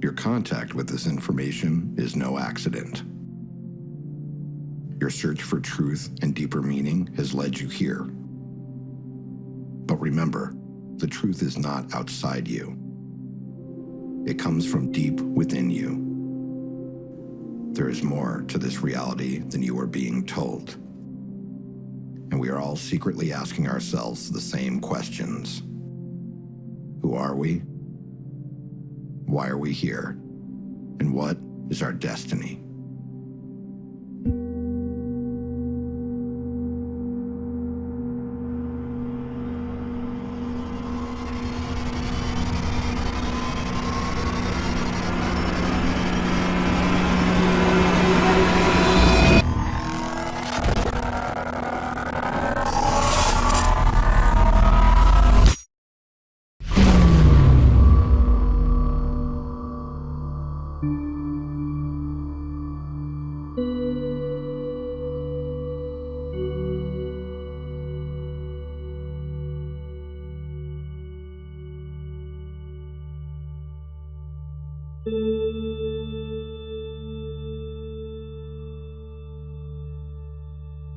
Your contact with this information is no accident. Your search for truth and deeper meaning has led you here. But remember, the truth is not outside you. It comes from deep within you. There is more to this reality than you are being told. And we are all secretly asking ourselves the same questions. Who are we? Why are we here? And what is our destiny?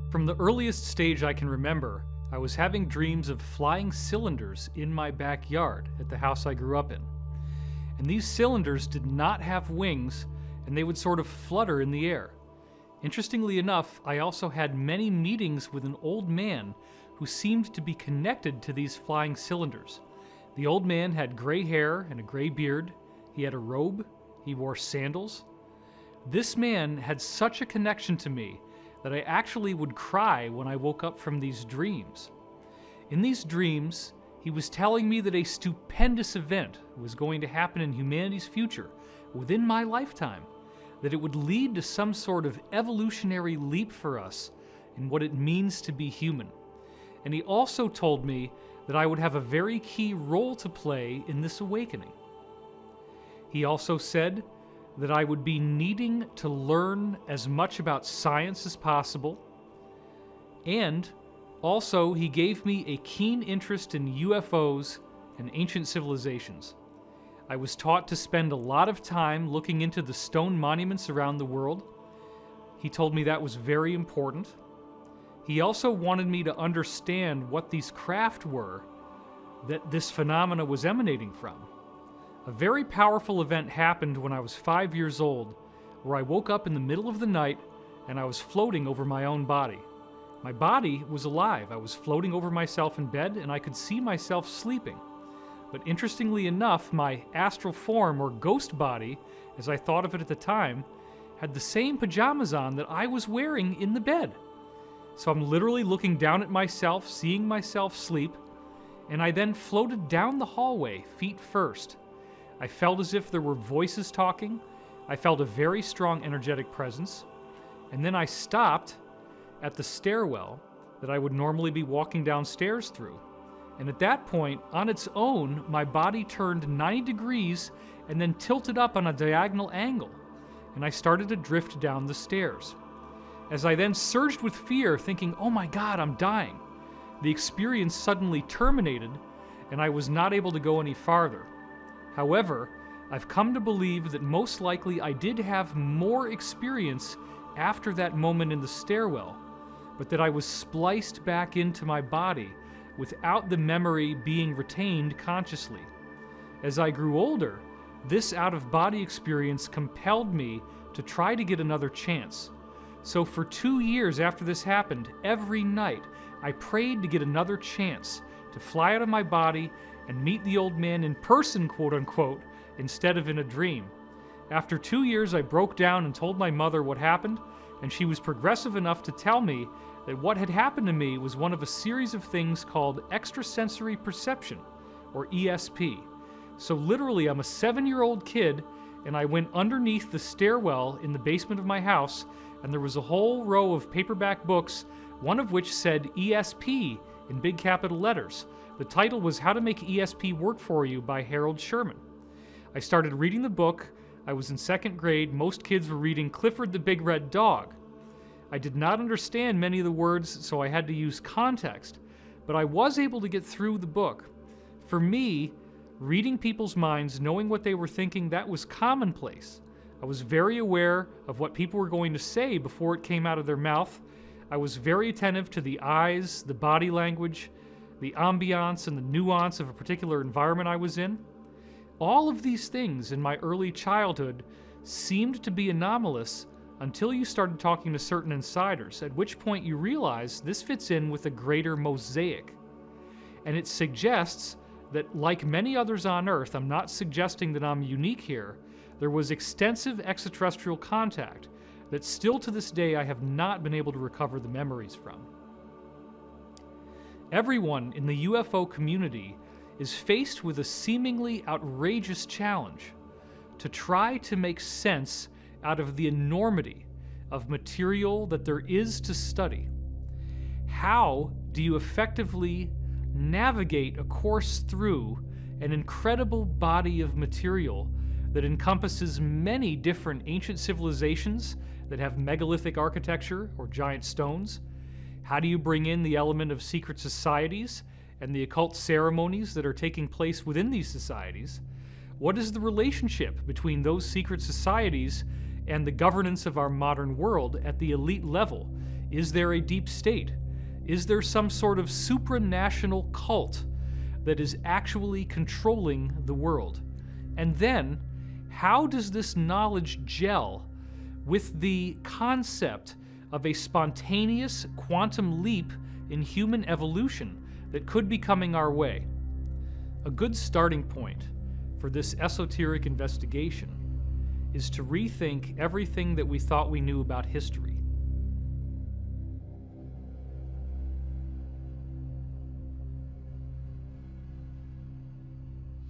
From the earliest stage I can remember, I was having dreams of flying cylinders in my backyard at the house I grew up in. And these cylinders did not have wings, and they would sort of flutter in the air. Interestingly enough, I also had many meetings with an old man who seemed to be connected to these flying cylinders. The old man had gray hair and a gray beard. He had a robe. He wore sandals. This man had such a connection to me that I actually would cry when I woke up from these dreams. In these dreams, he was telling me that a stupendous event was going to happen in humanity's future within my lifetime, that it would lead to some sort of evolutionary leap for us in what it means to be human. And he also told me that I would have a very key role to play in this awakening. He also said that I would be needing to learn as much about science as possible, and also he gave me a keen interest in UFOs and ancient civilizations. I was taught to spend a lot of time looking into the stone monuments around the world. He told me that was very important. He also wanted me to understand what these craft were that this phenomena was emanating from. A very powerful event happened when I was 5 years old, where I woke up in the middle of the night and I was floating over my own body. My body was alive. I was floating over myself in bed and I could see myself sleeping. But interestingly enough, my astral form, or ghost body, as I thought of it at the time, had the same pajamas on that I was wearing in the bed. So I'm literally looking down at myself, seeing myself sleep, and I then floated down the hallway, feet first. I felt as if there were voices talking. I felt a very strong energetic presence. And then I stopped at the stairwell that I would normally be walking downstairs through. And at that point, on its own, my body turned 90 degrees and then tilted up on a diagonal angle. And I started to drift down the stairs. As I then surged with fear, thinking, oh my God, I'm dying, the experience suddenly terminated and I was not able to go any farther. However, I've come to believe that most likely I did have more experience after that moment in the stairwell, but that I was spliced back into my body without the memory being retained consciously. As I grew older, this out-of-body experience compelled me to try to get another chance. So for 2 years after this happened, every night I prayed to get another chance to fly out of my body and meet the old man in person, quote-unquote, instead of in a dream. After 2 years, I broke down and told my mother what happened, and she was progressive enough to tell me that what had happened to me was one of a series of things called extrasensory perception, or ESP. So literally, I'm a 7-year-old kid, and I went underneath the stairwell in the basement of my house, and there was a whole row of paperback books, one of which said ESP in big capital letters. The title was How to Make ESP Work For You by Harold Sherman. I started reading the book. I was in 2nd grade. Most kids were reading Clifford the Big Red Dog. I did not understand many of the words, so I had to use context, but I was able to get through the book. For me, Reading people's minds, knowing what they were thinking, that was commonplace. I was very aware of what people were going to say before it came out of their mouth. I was very attentive to the eyes, the body language, the ambiance, and the nuance of a particular environment I was in. All of these things in my early childhood seemed to be anomalous until you started talking to certain insiders, at which point you realize this fits in with a greater mosaic. And it suggests that, like many others on Earth, I'm not suggesting that I'm unique here, there was extensive extraterrestrial contact that still to this day I have not been able to recover the memories from. Everyone in the UFO community is faced with a seemingly outrageous challenge to try to make sense out of the enormity of material that there is to study. How do you effectively navigate a course through an incredible body of material that encompasses many different ancient civilizations that have megalithic architecture or giant stones? How do you bring in the element of secret societies and the occult ceremonies that are taking place within these societies? What is the relationship between those secret societies and the governance of our modern world at the elite level? Is there a deep state? Is there some sort of supranational cult that is actually controlling the world? And then, how does this knowledge gel with the concept of a spontaneous quantum leap in human evolution that could be coming our way? A good starting point for this esoteric investigation is to rethink everything that we thought we knew about history.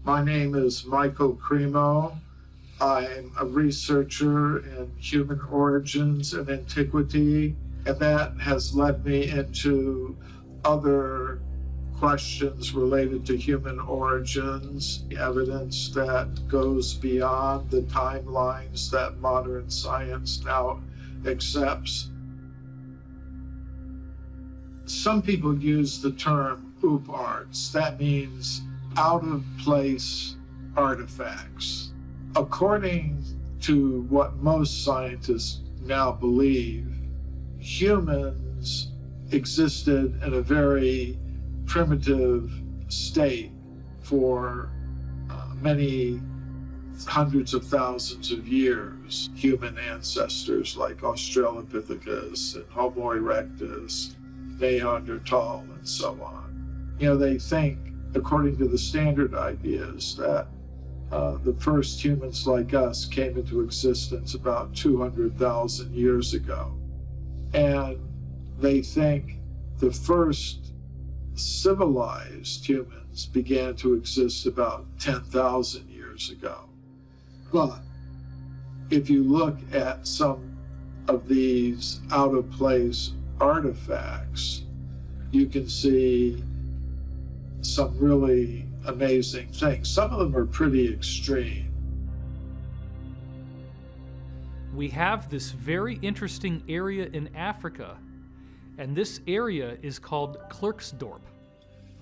My name is Michael Cremo. I'm a researcher in human origins and antiquity, and that has led me into other questions related to human origins, evidence that goes beyond the timelines that modern science now accepts. Some people use the term OOPArts. That means out-of-place artifacts. According to what most scientists now believe, humans existed in a very primitive state for many hundreds of thousands of years. Human ancestors like Australopithecus and Homo erectus, Neanderthal, and so on. They think, according to the standard ideas, that the first humans like us came into existence about 200,000 years ago. And they think the first civilized humans began to exist about 10,000 years ago. But if you look at some of these out-of-place artifacts, you can see some really amazing things. Some of them are pretty extreme. We have this very interesting area in Africa, and this area is called Klerksdorp.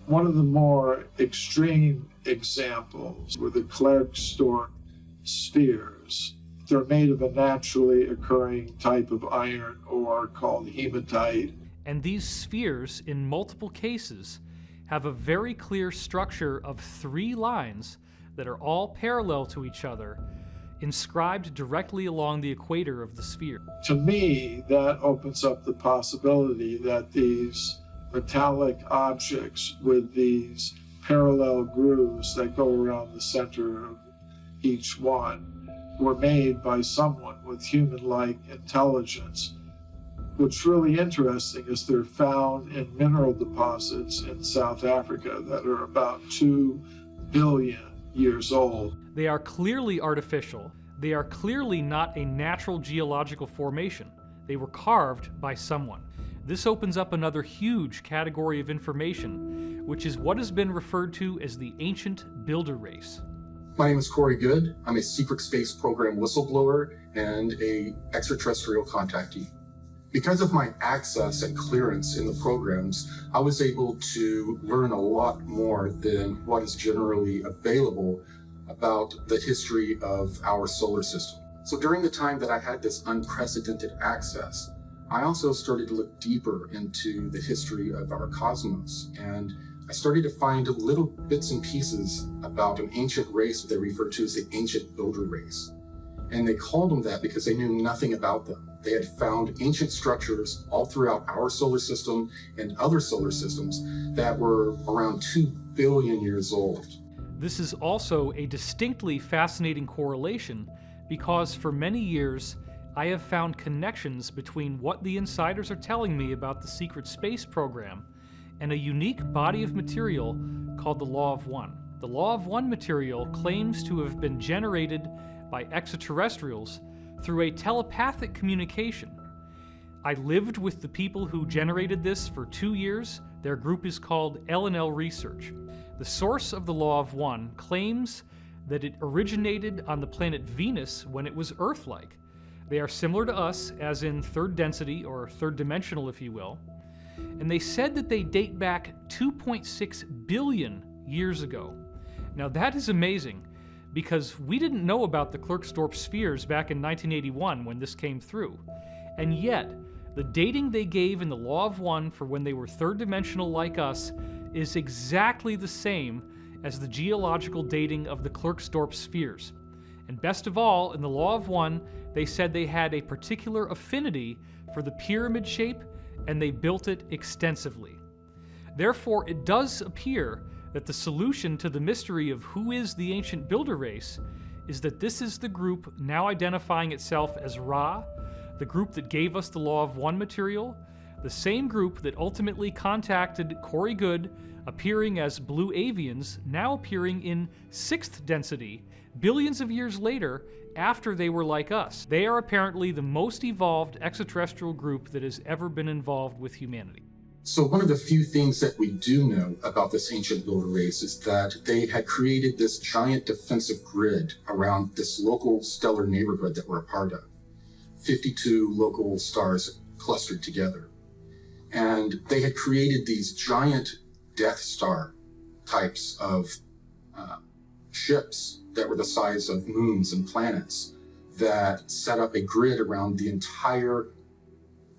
One of the more extreme examples were the Klerksdorp spheres. They're made of a naturally occurring type of iron ore called hematite. And these spheres, in multiple cases, have a very clear structure of 3 lines that are all parallel to each other, inscribed directly along the equator of the sphere. To me, that opens up the possibility that these metallic objects with these parallel grooves that go around the center of each one were made by someone with human-like intelligence. What's really interesting is they're found in mineral deposits in South Africa that are about 2 billion years old. They are clearly artificial. They are clearly not a natural geological formation. They were carved by someone. This opens up another huge category of information, which is what has been referred to as the ancient builder race. My name is Corey Good. I'm a secret space program whistleblower and a extraterrestrial contactee. Because of my access and clearance in the programs, I was able to learn a lot more than what is generally available about the history of our solar system. So during the time that I had this unprecedented access, I also started to look deeper into the history of our cosmos, and I started to find little bits and pieces about an ancient race that they refer to as the ancient builder race. And they called them that because they knew nothing about them. They had found ancient structures all throughout our solar system and other solar systems that were around 2 billion years old. This is also a distinctly fascinating correlation because for many years I have found connections between what the insiders are telling me about the secret space program and a unique body of material called the Law of One. The Law of One material claims to have been generated by extraterrestrials through a telepathic communication. I lived with the people who generated this for 2 years. Their group is called L&L Research. The source of the Law of One claims that it originated on the planet Venus when it was Earth-like. They are similar to us, as in third density, or third dimensional if you will, and they said that they date back 2.6 billion years ago. Now that is amazing, because we didn't know about the Klerksdorp spheres back in 1981 when this came through, and yet the dating they gave in the Law of One for when they were third dimensional like us is exactly the same as the geological dating of the Klerksdorp spheres. And best of all, in the Law of One, they said they had a particular affinity for the pyramid shape, and they built it extensively. Therefore, it does appear that the solution to the mystery of who is the ancient builder race is that this is the group now identifying itself as Ra, the group that gave us the Law of One material, the same group that ultimately contacted Corey Goode, appearing as blue avians, now appearing in 6th density, billions of years later, after they were like us. They are apparently the most evolved extraterrestrial group that has ever been involved with humanity. So one of the few things that we do know about this ancient builder race is that they had created this giant defensive grid around this local stellar neighborhood that we're a part of. 52 local stars clustered together. And they had created these giant Death Star types of ships that were the size of moons and planets that set up a grid around the entire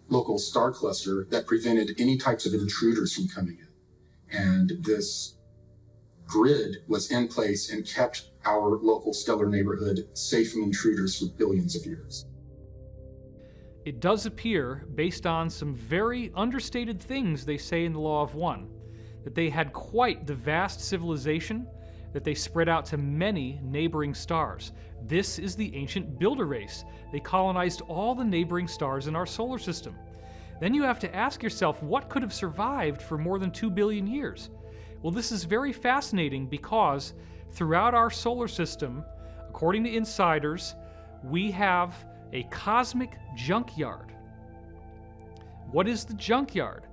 local star cluster that prevented any types of intruders from coming in. And this grid was in place and kept our local stellar neighborhood safe from intruders for billions of years. It does appear, based on some very understated things they say in the Law of One, that they had quite the vast civilization, that they spread out to many neighboring stars. This is the ancient builder race. They colonized all the neighboring stars in our solar system. Then you have to ask yourself, what could have survived for more than 2 billion years? Well, this is very fascinating because throughout our solar system, according to insiders, we have a cosmic junkyard. What is the junkyard?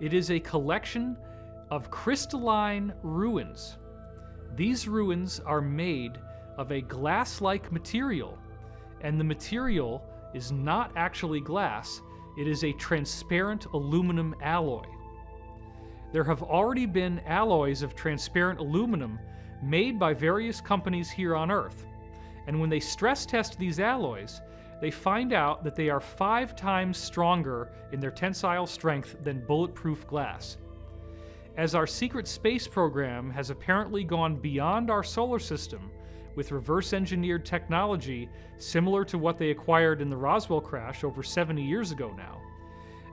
It is a collection of crystalline ruins. These ruins are made of a glass-like material, and the material is not actually glass, it is a transparent aluminum alloy. There have already been alloys of transparent aluminum made by various companies here on Earth, and when they stress test these alloys, they find out that they are 5 times stronger in their tensile strength than bulletproof glass. As our secret space program has apparently gone beyond our solar system with reverse-engineered technology similar to what they acquired in the Roswell crash over 70 years ago now,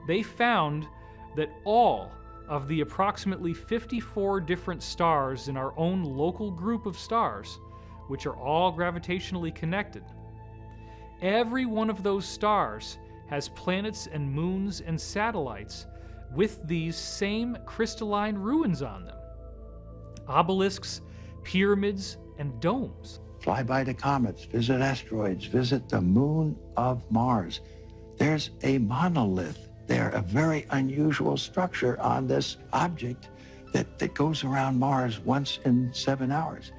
they found that all of the approximately 54 different stars in our own local group of stars, which are all gravitationally connected, every one of those stars has planets and moons and satellites with these same crystalline ruins on them. Obelisks, pyramids, and domes. Fly by the comets, visit asteroids, visit the moon of Mars. There's a monolith there, a very unusual structure on this object that goes around Mars once in 7 hours.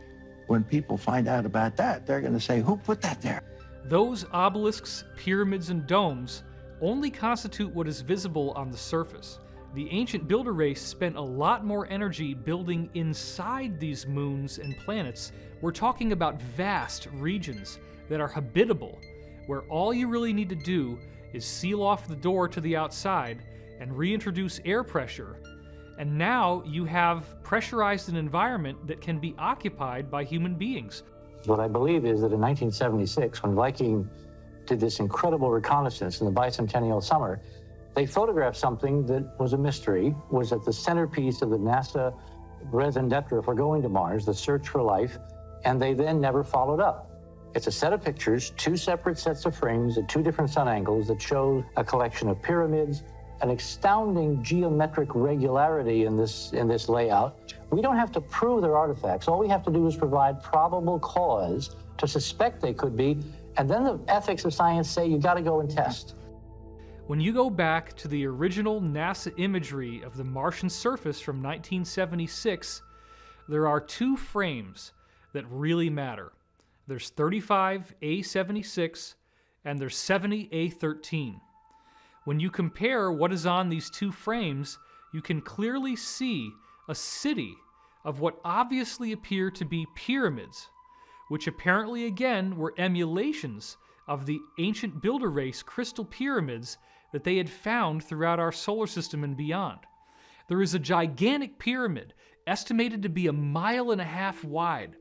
When people find out about that, they're going to say, who put that there? Those obelisks, pyramids, and domes only constitute what is visible on the surface. The ancient builder race spent a lot more energy building inside these moons and planets. We're talking about vast regions that are habitable, where all you really need to do is seal off the door to the outside and reintroduce air pressure. And now you have pressurized an environment that can be occupied by human beings. What I believe is that in 1976, when Viking did this incredible reconnaissance in the bicentennial summer, they photographed something that was a mystery, was at the centerpiece of the NASA raison d'etre for going to Mars, the search for life, and they then never followed up. It's a set of pictures, two separate sets of frames at two different sun angles that show a collection of pyramids, an astounding geometric regularity in this layout. We don't have to prove they're artifacts. All we have to do is provide probable cause to suspect they could be, and then the ethics of science say you got to go and test. When you go back to the original NASA imagery of the Martian surface from 1976, there are two frames that really matter. There's 35A76 and there's 70A13. When you compare what is on these two frames, you can clearly see a city of what obviously appear to be pyramids, which apparently again were emulations of the ancient builder race crystal pyramids that they had found throughout our solar system and beyond. There is a gigantic pyramid, estimated to be 1.5 miles wide,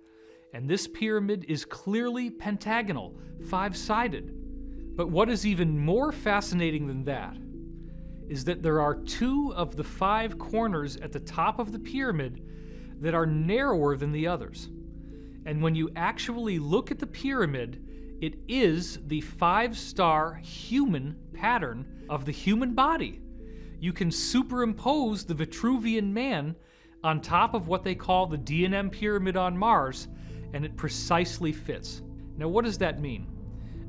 and this pyramid is clearly pentagonal, 5-sided. But what is even more fascinating than that is that there are 2 of the 5 corners at the top of the pyramid that are narrower than the others. And when you actually look at the pyramid, it is the 5-star human pattern of the human body. You can superimpose the Vitruvian Man on top of what they call the D&M pyramid on Mars, and it precisely fits. Now, what does that mean?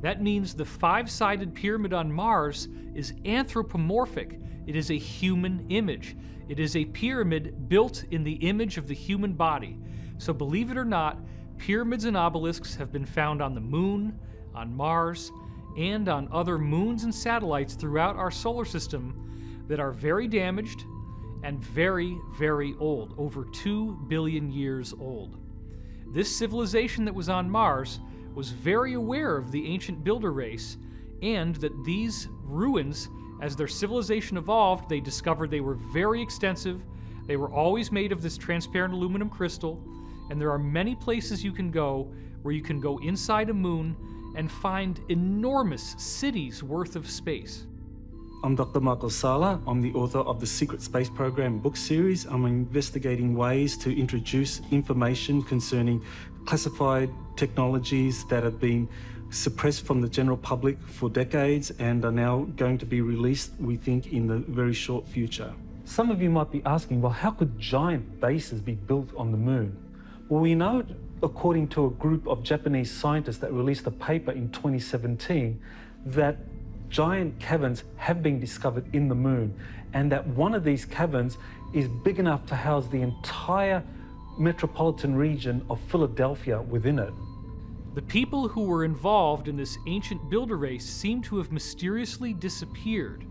That means the 5-sided pyramid on Mars is anthropomorphic. It is a human image. It is a pyramid built in the image of the human body. So believe it or not, pyramids and obelisks have been found on the moon, on Mars, and on other moons and satellites throughout our solar system that are very damaged and very, very old, over 2 billion years old. This civilization that was on Mars was very aware of the ancient builder race, and that these ruins, as their civilization evolved, they discovered they were very extensive. They were always made of this transparent aluminum crystal, and there are many places you can go where you can go inside a moon and find enormous cities worth of space. I'm Dr. Michael Sala. I'm the author of the Secret Space Program book series. I'm investigating ways to introduce information concerning classified technologies that have been suppressed from the general public for decades and are now going to be released, we think, in the very short future. Some of you might be asking, well, how could giant bases be built on the moon? Well, we know, according to a group of Japanese scientists that released a paper in 2017, that giant caverns have been discovered in the moon, and that one of these caverns is big enough to house the entire metropolitan region of Philadelphia within it. The people who were involved in this ancient builder race seem to have mysteriously disappeared,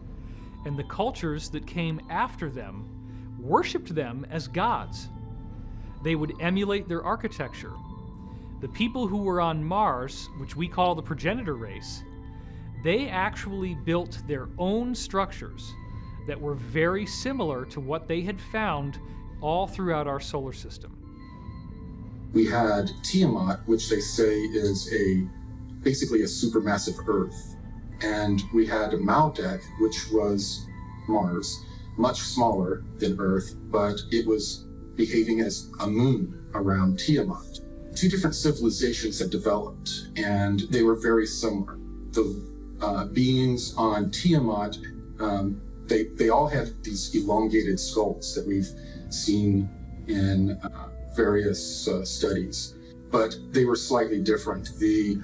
and the cultures that came after them worshipped them as gods. They would emulate their architecture. The people who were on Mars, which we call the progenitor race, they actually built their own structures that were very similar to what they had found all throughout our solar system. We had Tiamat, which they say is basically a supermassive Earth. And we had Maldek, which was Mars, much smaller than Earth, but it was behaving as a moon around Tiamat. 2 different civilizations had developed, and they were very similar. The beings on Tiamat, they all had these elongated skulls that we've seen in various studies, but they were slightly different. The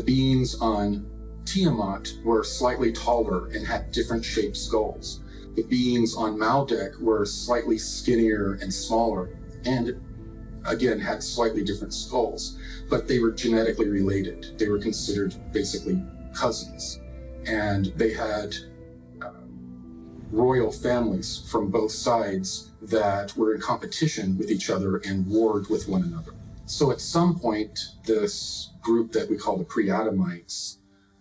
beings on Tiamat were slightly taller and had different shaped skulls. The beings on Maldek were slightly skinnier and smaller, and again had slightly different skulls, but they were genetically related. They were considered basically cousins. and they had royal families from both sides that were in competition with each other and warred with one another. So at some point, this group that we call the pre-Adamites,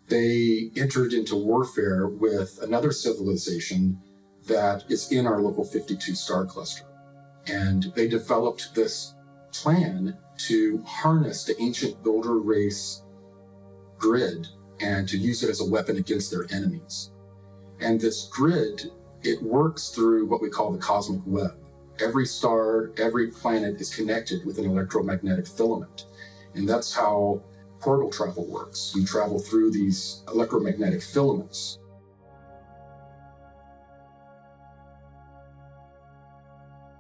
they entered into warfare with another civilization that is in our local 52 star cluster. And they developed this plan to harness the ancient builder race grid and to use it as a weapon against their enemies. And this grid, it works through what we call the cosmic web. Every star, every planet is connected with an electromagnetic filament. And that's how portal travel works. You travel through these electromagnetic filaments.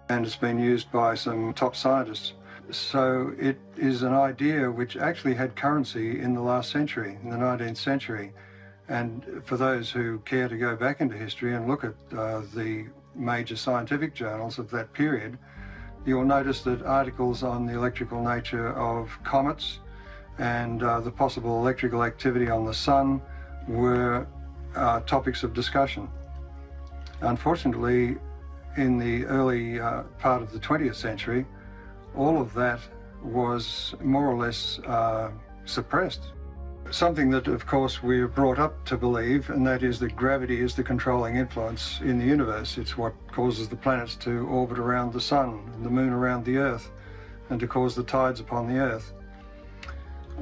And it's been used by some top scientists. So it is an idea which actually had currency in the last century, in the 19th century. And for those who care to go back into history and look at the major scientific journals of that period, you'll notice that articles on the electrical nature of comets and the possible electrical activity on the sun were topics of discussion. Unfortunately, in the early part of the 20th century, all of that was more or less suppressed. Something that, of course, we're brought up to believe, and that is that gravity is the controlling influence in the universe. It's what causes the planets to orbit around the sun, and the moon around the Earth, and to cause the tides upon the Earth.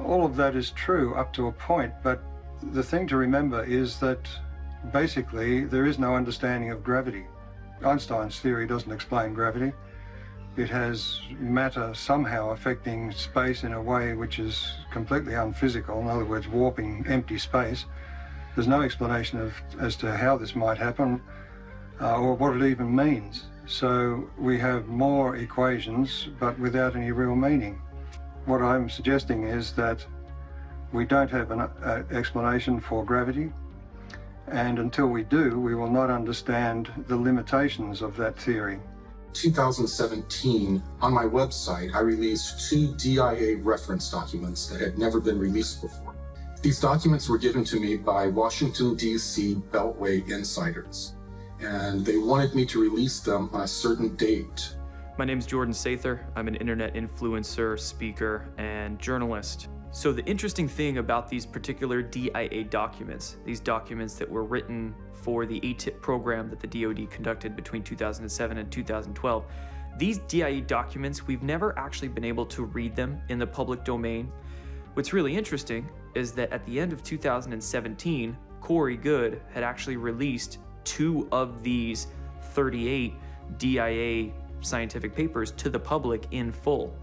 All of that is true up to a point, but the thing to remember is that basically there is no understanding of gravity. Einstein's theory doesn't explain gravity. It has matter somehow affecting space in a way which is completely unphysical, in other words, warping empty space. There's no explanation as to how this might happen or what it even means. So we have more equations, but without any real meaning. What I'm suggesting is that we don't have an explanation for gravity, and until we do, we will not understand the limitations of that theory. 2017, on my website, I released 2 DIA reference documents that had never been released before. These documents were given to me by Washington, D.C. Beltway insiders, and they wanted me to release them on a certain date. My name is Jordan Sather. I'm an internet influencer, speaker, and journalist. So the interesting thing about these particular DIA documents, these documents that were written for the ATIP program that the DoD conducted between 2007 and 2012, these DIA documents, we've never actually been able to read them in the public domain. What's really interesting is that at the end of 2017, Corey Goode had actually released 2 of these 38 DIA scientific papers to the public in full.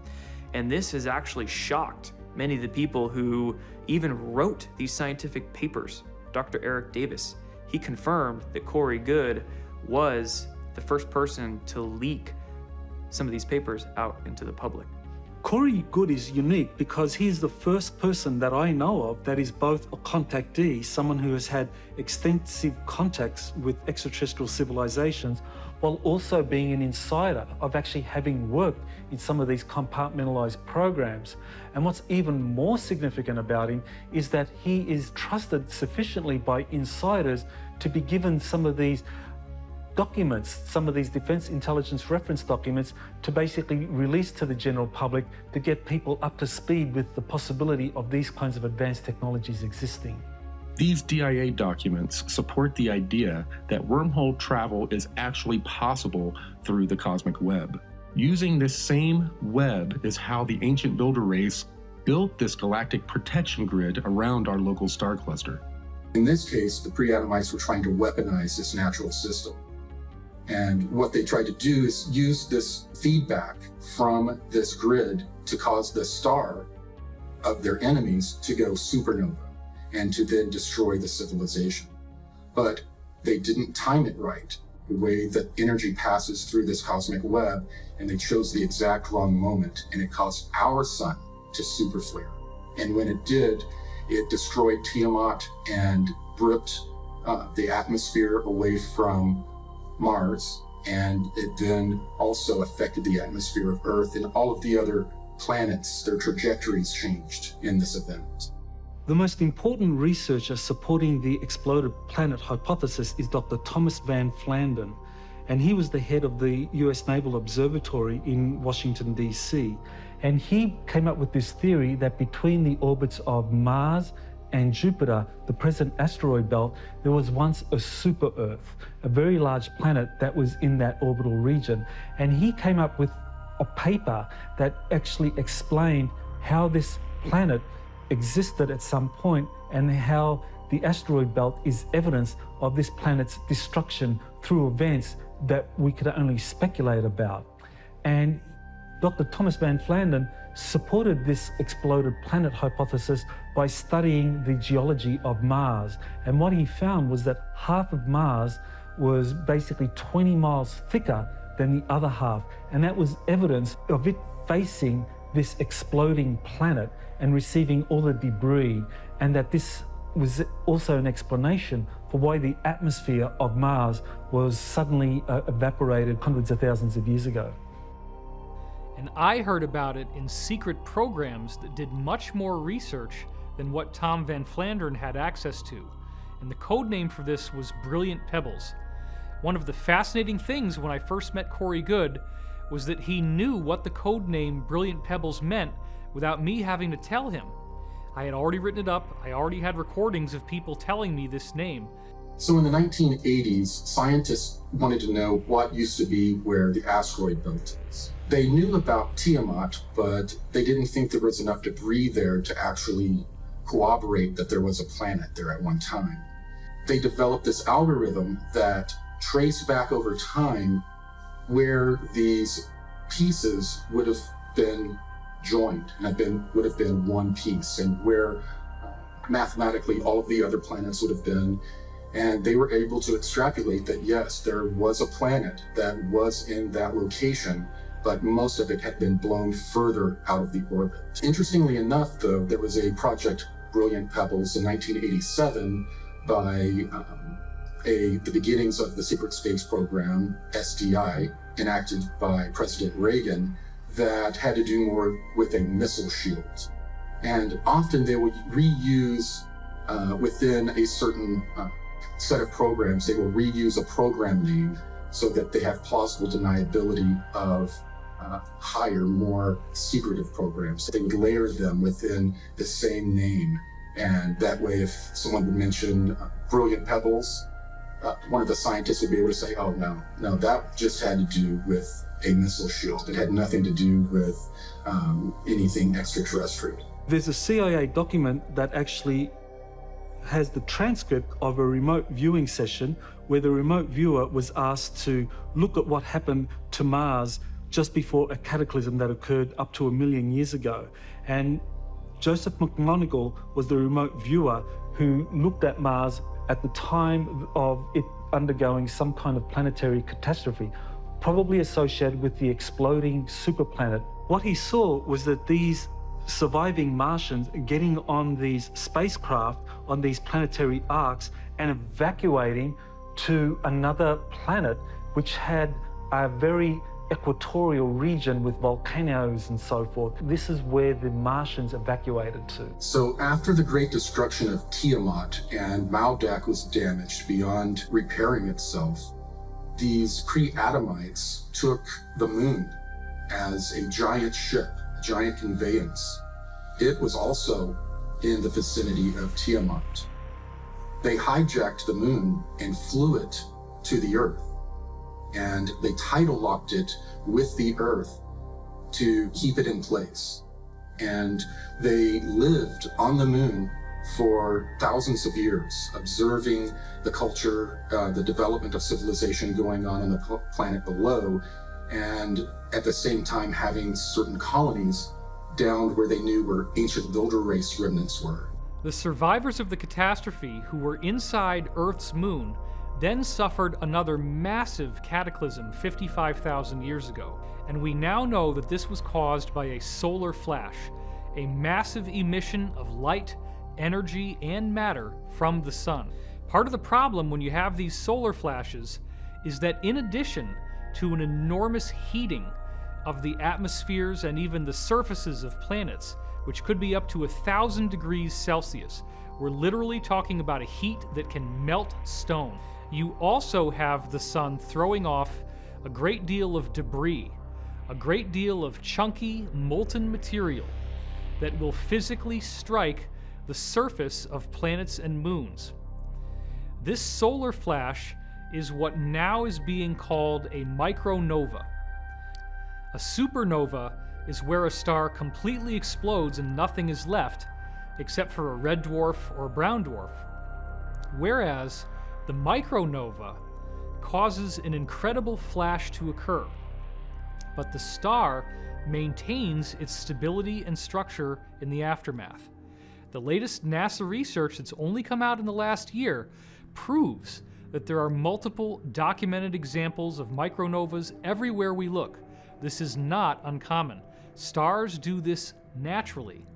And this has actually shocked many of the people who even wrote these scientific papers. Dr. Eric Davis, he confirmed that Corey Goode was the first person to leak some of these papers out into the public. Corey Goode is unique because he's the first person that I know of that is both a contactee, someone who has had extensive contacts with extraterrestrial civilizations, while also being an insider of actually having worked in some of these compartmentalized programs. And what's even more significant about him is that he is trusted sufficiently by insiders to be given some of these documents, some of these defense intelligence reference documents, to basically release to the general public to get people up to speed with the possibility of these kinds of advanced technologies existing. These DIA documents support the idea that wormhole travel is actually possible through the cosmic web. Using this same web is how the ancient builder race built this galactic protection grid around our local star cluster. In this case, the pre-Adamites were trying to weaponize this natural system. And what they tried to do is use this feedback from this grid to cause the star of their enemies to go supernova and to then destroy the civilization. But they didn't time it right, the way that energy passes through this cosmic web, and they chose the exact wrong moment, and it caused our sun to superflare. And when it did, it destroyed Tiamat and ripped the atmosphere away from Mars, and it then also affected the atmosphere of Earth, and all of the other planets, their trajectories changed in this event. The most important researcher supporting the exploded planet hypothesis is Dr. Thomas Van Flandern, and he was the head of the US Naval Observatory in Washington, D.C. And he came up with this theory that between the orbits of Mars and Jupiter, the present asteroid belt, there was once a super Earth, a very large planet that was in that orbital region. And he came up with a paper that actually explained how this planet existed at some point and how the asteroid belt is evidence of this planet's destruction through events that we could only speculate about. And Dr. Thomas Van Flandern supported this exploded planet hypothesis by studying the geology of Mars. And what he found was that half of Mars was basically 20 miles thicker than the other half. And that was evidence of it facing this exploding planet and receiving all the debris, and that this was also an explanation for why the atmosphere of Mars was suddenly evaporated hundreds of thousands of years ago. And I heard about it in secret programs that did much more research than what Tom Van Flandern had access to, and the code name for this was Brilliant Pebbles. One of the fascinating things when I first met Corey Goode was that he knew what the code name Brilliant Pebbles meant without me having to tell him. I had already written it up, I already had recordings of people telling me this name. So in the 1980s, scientists wanted to know what used to be where the asteroid belt is. They knew about Tiamat, but they didn't think there was enough debris there to actually corroborate that there was a planet there at one time. They developed this algorithm that traced back over time where these pieces would have been joined and would have been one piece, and where mathematically all of the other planets would have been. And they were able to extrapolate that yes, there was a planet that was in that location, but most of it had been blown further out of the orbit. Interestingly enough, though, there was a project Brilliant Pebbles in 1987 by the beginnings of the secret space program, SDI, enacted by President Reagan, that had to do more with a missile shield. And often they would reuse, within a certain set of programs, they will reuse a program name so that they have plausible deniability of higher, more secretive programs. They would layer them within the same name. And that way, if someone would mention Brilliant Pebbles, one of the scientists would be able to say, oh, no, that just had to do with a missile shield. It had nothing to do with anything extraterrestrial. There's a CIA document that actually has the transcript of a remote viewing session where the remote viewer was asked to look at what happened to Mars just before a cataclysm that occurred up to 1 million years ago. And Joseph McMoneagle was the remote viewer who looked at Mars at the time of it undergoing some kind of planetary catastrophe, probably associated with the exploding superplanet. What he saw was that these surviving Martians getting on these spacecraft, on these planetary arcs, and evacuating to another planet which had a very equatorial region with volcanoes and so forth. This is where the Martians evacuated to. So after the great destruction of Tiamat and Maldak was damaged beyond repairing itself, these pre-Adamites took the moon as a giant ship, a giant conveyance. It was also in the vicinity of Tiamat. They hijacked the moon and flew it to the Earth. And they tidal locked it with the Earth to keep it in place. And they lived on the moon for thousands of years, observing the culture, the development of civilization going on the planet below, and at the same time having certain colonies down where they knew where ancient builder race remnants were. The survivors of the catastrophe who were inside Earth's moon then suffered another massive cataclysm 55,000 years ago, and we now know that this was caused by a solar flash, a massive emission of light, energy, and matter from the sun. Part of the problem when you have these solar flashes is that in addition to an enormous heating of the atmospheres and even the surfaces of planets, which could be up to 1,000 degrees Celsius. We're literally talking about a heat that can melt stone. You also have the sun throwing off a great deal of debris, a great deal of chunky, molten material that will physically strike the surface of planets and moons. This solar flash is what now is being called a micronova. A supernova is where a star completely explodes and nothing is left except for a red dwarf or a brown dwarf. Whereas the micronova causes an incredible flash to occur, but the star maintains its stability and structure in the aftermath. The latest NASA research that's only come out in the last year proves that there are multiple documented examples of micronovas everywhere we look. This is not uncommon. Stars do this naturally,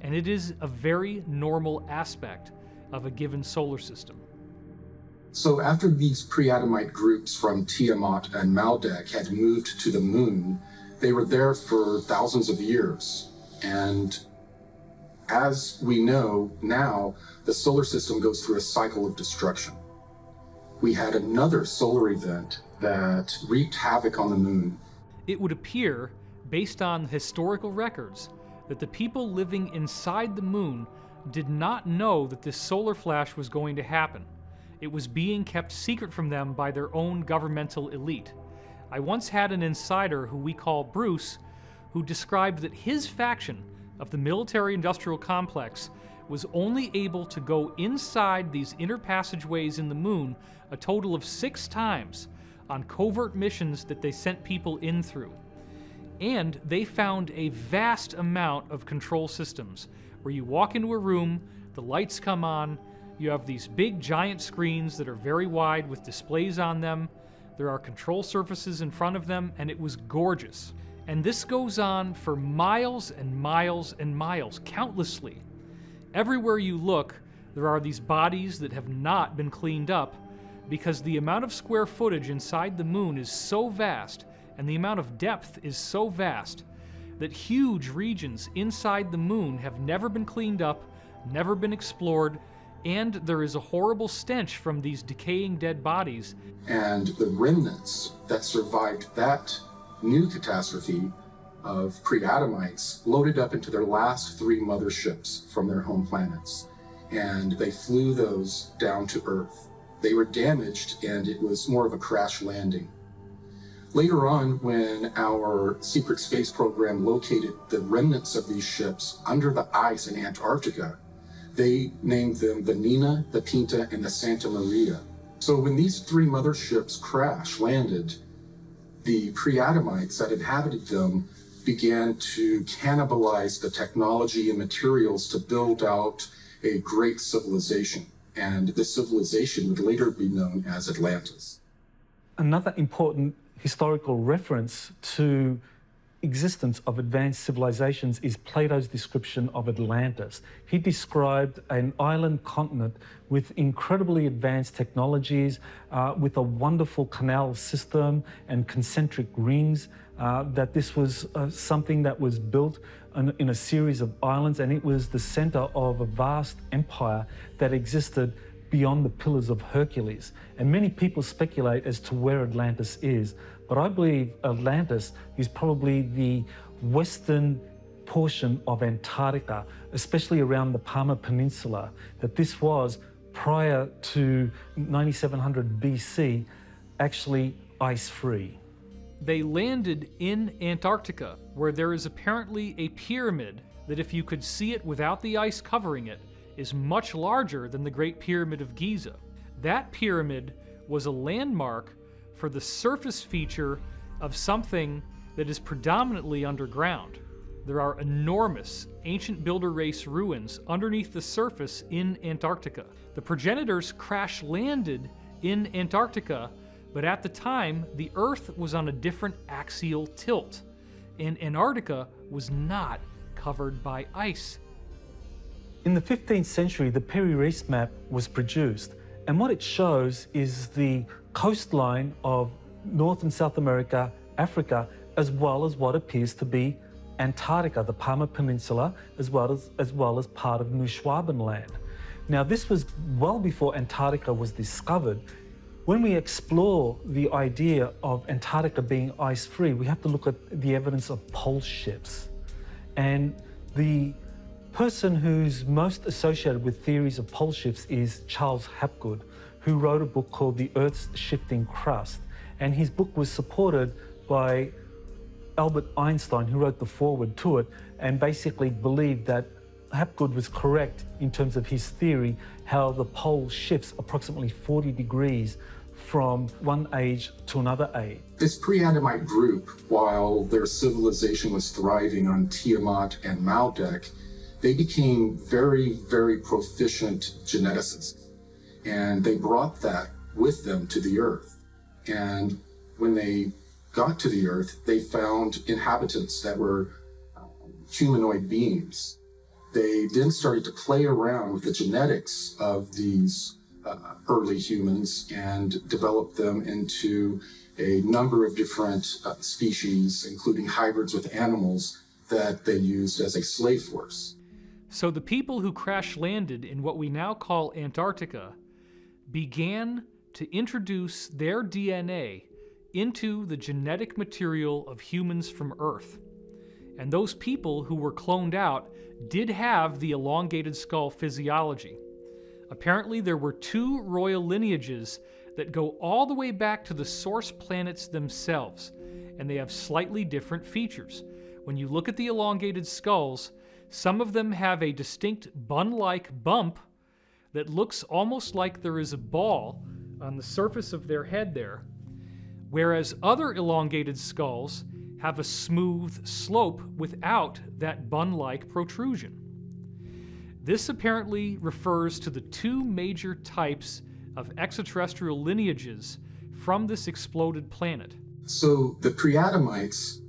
and it is a very normal aspect of a given solar system. So after these pre-Adamite groups from Tiamat and Maldek had moved to the moon, they were there for thousands of years. And as we know now, the solar system goes through a cycle of destruction. We had another solar event that wreaked havoc on the moon. It would appear, based on historical records, that the people living inside the moon did not know that this solar flash was going to happen. It was being kept secret from them by their own governmental elite. I once had an insider who we call Bruce, who described that his faction of the military-industrial complex was only able to go inside these inner passageways in the moon a total of 6 times on covert missions that they sent people in through. And they found a vast amount of control systems where you walk into a room, the lights come on, you have these big giant screens that are very wide with displays on them, there are control surfaces in front of them, and it was gorgeous. And this goes on for miles and miles and miles, countlessly. Everywhere you look, there are these bodies that have not been cleaned up because the amount of square footage inside the moon is so vast and the amount of depth is so vast that huge regions inside the moon have never been cleaned up, never been explored, and there is a horrible stench from these decaying dead bodies. And the remnants that survived that new catastrophe of pre-Adamites loaded up into their last 3 motherships from their home planets. And they flew those down to Earth. They were damaged, and it was more of a crash landing. Later on, when our secret space program located the remnants of these ships under the ice in Antarctica, they named them the Nina, the Pinta, and the Santa Maria. So when these 3 motherships crash landed, the pre-Adamites that inhabited them began to cannibalize the technology and materials to build out a great civilization. And this civilization would later be known as Atlantis. Another important historical reference to existence of advanced civilizations is Plato's description of Atlantis. He described an island continent with incredibly advanced technologies, with a wonderful canal system and concentric rings, that this was something that was built in a series of islands, and it was the center of a vast empire that existed beyond the Pillars of Hercules. And many people speculate as to where Atlantis is, but I believe Atlantis is probably the western portion of Antarctica, especially around the Palmer Peninsula, that this was, prior to 9700 BC, actually ice-free. They landed in Antarctica, where there is apparently a pyramid that, if you could see it without the ice covering it, is much larger than the Great Pyramid of Giza. That pyramid was a landmark for the surface feature of something that is predominantly underground. There are enormous ancient builder race ruins underneath the surface in Antarctica. The progenitors crash landed in Antarctica, but at the time, the Earth was on a different axial tilt, and Antarctica was not covered by ice. In the 15th century, the Peri-Reis map was produced, and what it shows is the coastline of North and South America, Africa, as well as what appears to be Antarctica, the Palmer Peninsula, as well as part of New Schwabenland. Now, this was well before Antarctica was discovered. When we explore the idea of Antarctica being ice-free, we have to look at the evidence of pole shifts. And the person who's most associated with theories of pole shifts is Charles Hapgood, who wrote a book called The Earth's Shifting Crust. And his book was supported by Albert Einstein, who wrote the foreword to it, and basically believed that Hapgood was correct in terms of his theory, how the pole shifts approximately 40 degrees from one age to another age. This pre-Adamite group, while their civilization was thriving on Tiamat and Maldek, they became very, very proficient geneticists. And they brought that with them to the Earth. And when they got to the Earth, they found inhabitants that were humanoid beings. They then started to play around with the genetics of these early humans and developed them into a number of different species, including hybrids with animals that they used as a slave force. So the people who crash landed in what we now call Antarctica began to introduce their DNA into the genetic material of humans from Earth. And those people who were cloned out did have the elongated skull physiology. Apparently, there were two royal lineages that go all the way back to the source planets themselves, and they have slightly different features. When you look at the elongated skulls, some of them have a distinct bun-like bump that looks almost like there is a ball on the surface of their head there, whereas other elongated skulls have a smooth slope without that bun-like protrusion. This apparently refers to the two major types of extraterrestrial lineages from this exploded planet. So the pre-Adamites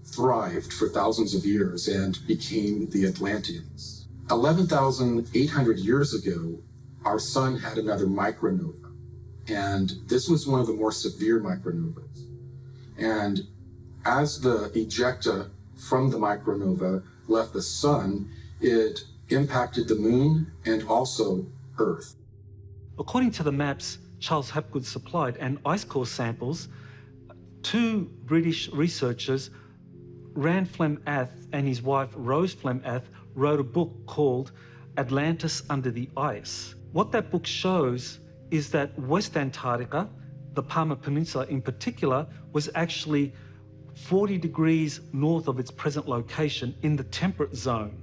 thrived for thousands of years and became the Atlanteans. 11,800 years ago, our sun had another micronova, and this was one of the more severe micronovas. And as the ejecta from the micronova left the sun, it impacted the moon and also Earth. According to the maps Charles Hapgood supplied and ice core samples, two British researchers, Rand Flem-Ath and his wife Rose Flem-Ath, wrote a book called Atlantis Under the Ice. What that book shows is that West Antarctica, the Palmer Peninsula in particular, was actually 40 degrees north of its present location in the temperate zone.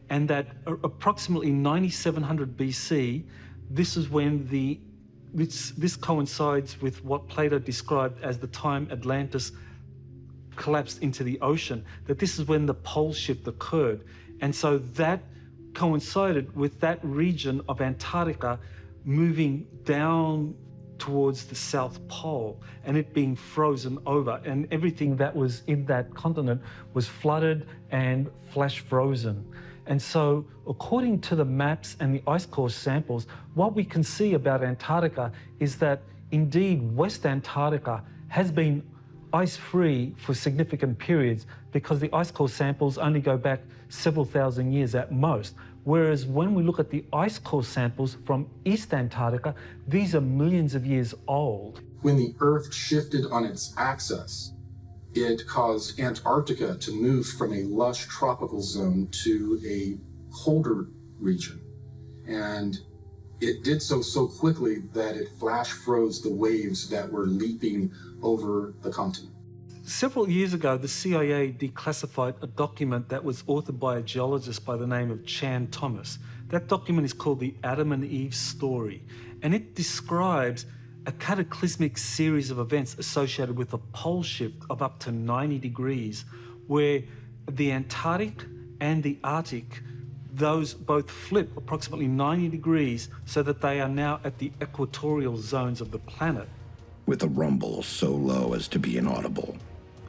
And that approximately 9700 BC, this is when this coincides with what Plato described as the time Atlantis collapsed into the ocean, that this is when the pole shift occurred. And so that coincided with that region of Antarctica moving down towards the South Pole and it being frozen over, and everything that was in that continent was flooded and flash frozen. And so, according to the maps and the ice core samples, what we can see about Antarctica is that indeed West Antarctica has been ice-free for significant periods because the ice core samples only go back several thousand years at most. Whereas when we look at the ice core samples from East Antarctica, these are millions of years old. When the Earth shifted on its axis, it caused Antarctica to move from a lush tropical zone to a colder region. And it did so quickly that it flash froze the waves that were leaping over the continent. Several years ago, the CIA declassified a document that was authored by a geologist by the name of Chan Thomas. That document is called the Adam and Eve Story, and it describes a cataclysmic series of events associated with a pole shift of up to 90 degrees, where the Antarctic and the Arctic, those both flip approximately 90 degrees so that they are now at the equatorial zones of the planet. With a rumble so low as to be inaudible,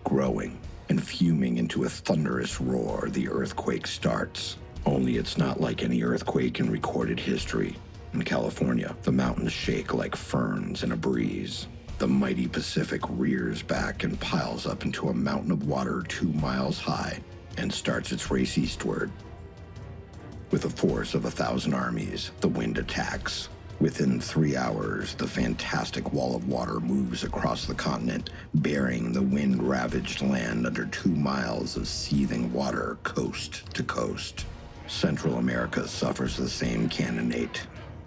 growing and fuming into a thunderous roar, the earthquake starts. Only it's not like any earthquake in recorded history. In California, the mountains shake like ferns in a breeze. The mighty Pacific rears back and piles up into a mountain of water 2 miles high. and starts its race eastward. With a force of 1,000 armies, the wind attacks. Within 3 hours, the fantastic wall of water moves across the continent, burying the wind-ravaged land under 2 miles of seething water coast to coast. Central America suffers the same cannonade.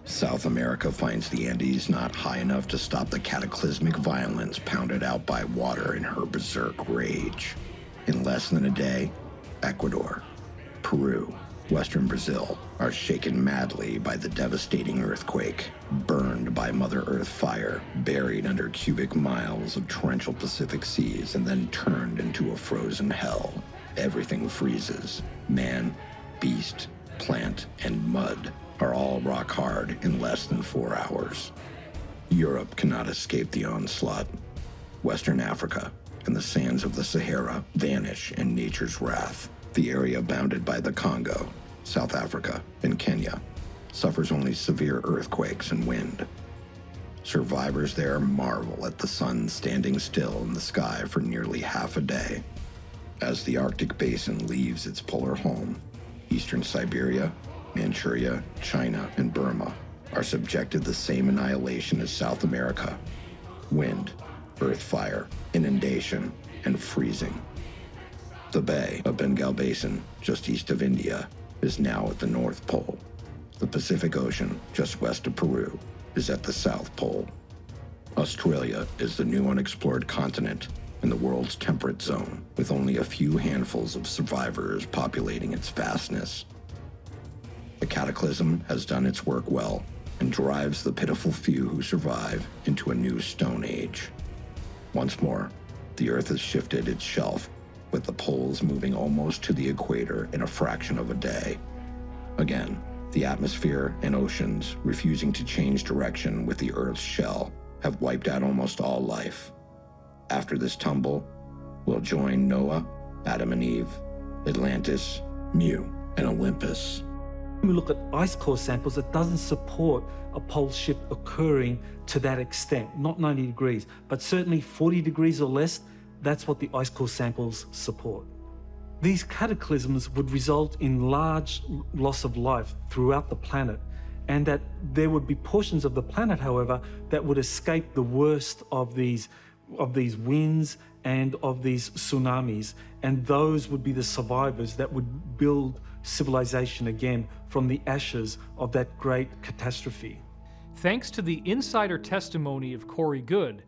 South America finds the Andes not high enough to stop the cataclysmic violence pounded out by water in her berserk rage. In less than a day, Ecuador, Peru, Western Brazil are shaken madly by the devastating earthquake, burned by Mother Earth fire, buried under cubic miles of torrential Pacific seas, and then turned into a frozen hell. Everything freezes. Man, beast, plant, and mud are all rock hard in less than 4 hours. Europe cannot escape the onslaught. Western Africa and the sands of the Sahara vanish in nature's wrath. The area bounded by the Congo, South Africa, and Kenya suffers only severe earthquakes and wind. Survivors there marvel at the sun standing still in the sky for nearly half a day. As the Arctic basin leaves its polar home, eastern Siberia, Manchuria, China, and Burma are subjected to the same annihilation as South America: wind, earth fire, inundation, and freezing. The Bay of Bengal Basin, just east of India, is now at the North Pole. The Pacific Ocean, just west of Peru, is at the South Pole. Australia is the new unexplored continent in the world's temperate zone, with only a few handfuls of survivors populating its vastness. The cataclysm has done its work well and drives the pitiful few who survive into a new Stone Age. Once more, the Earth has shifted its shelf, with the poles moving almost to the equator in a fraction of a day. Again, the atmosphere and oceans, refusing to change direction with the Earth's shell, have wiped out almost all life. After this tumble, we'll join Noah, Adam and Eve, Atlantis, Mu, and Olympus. When we look at ice core samples, it doesn't support a pole shift occurring to that extent, not 90 degrees, but certainly 40 degrees or less. That's what the ice core samples support. These cataclysms would result in large loss of life throughout the planet, and that there would be portions of the planet, however, that would escape the worst of these winds and of these tsunamis, and those would be the survivors that would build civilization again from the ashes of that great catastrophe. Thanks to the insider testimony of Corey Goode,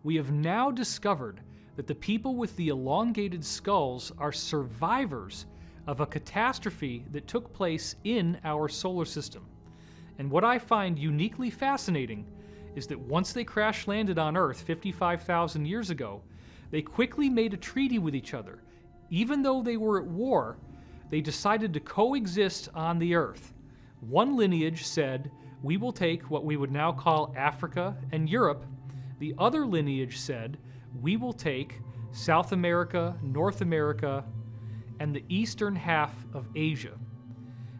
we have now discovered that the people with the elongated skulls are survivors of a catastrophe that took place in our solar system. And what I find uniquely fascinating is that once they crash landed on Earth 55,000 years ago, they quickly made a treaty with each other. Even though they were at war, they decided to coexist on the Earth. One lineage said, "We will take what we would now call Africa and Europe." The other lineage said, "We will take South America, North America, and the eastern half of Asia."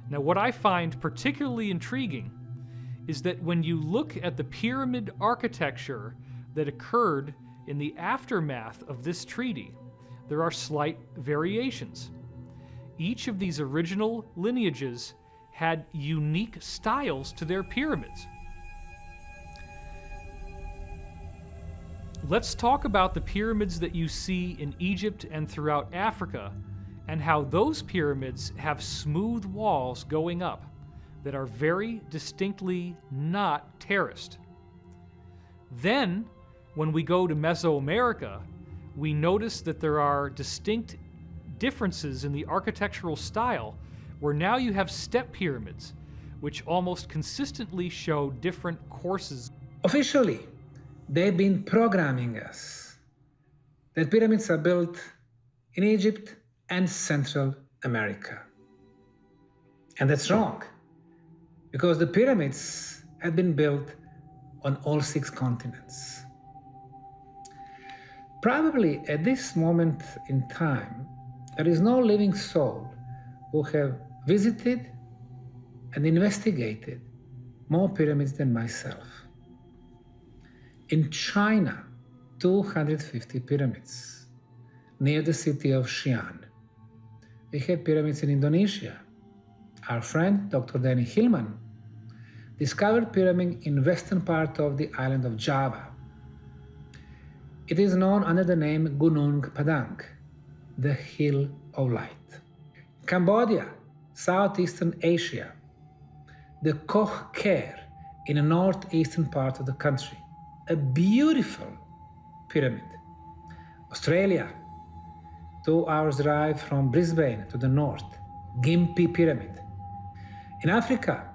Now, what I find particularly intriguing is that when you look at the pyramid architecture that occurred in the aftermath of this treaty, there are slight variations. Each of these original lineages had unique styles to their pyramids. Let's talk about the pyramids that you see in Egypt and throughout Africa, and how those pyramids have smooth walls going up that are very distinctly not terraced. Then, when we go to Mesoamerica, we notice that there are distinct differences in the architectural style, where now you have step pyramids, which almost consistently show different courses. Officially, they've been programming us that pyramids are built in Egypt and Central America. And that's wrong, because the pyramids have been built on all 6 continents. Probably at this moment in time, there is no living soul who have visited and investigated more pyramids than myself. In China, 250 pyramids near the city of Xi'an. We have pyramids in Indonesia. Our friend, Dr. Danny Hillman, discovered pyramid in western part of the island of Java. It is known under the name Gunung Padang, the Hill of Light. Cambodia, Southeastern Asia, the Koh Ker in the northeastern part of the country, a beautiful pyramid. Australia, 2 hours drive from Brisbane to the north, Gympie Pyramid. In Africa,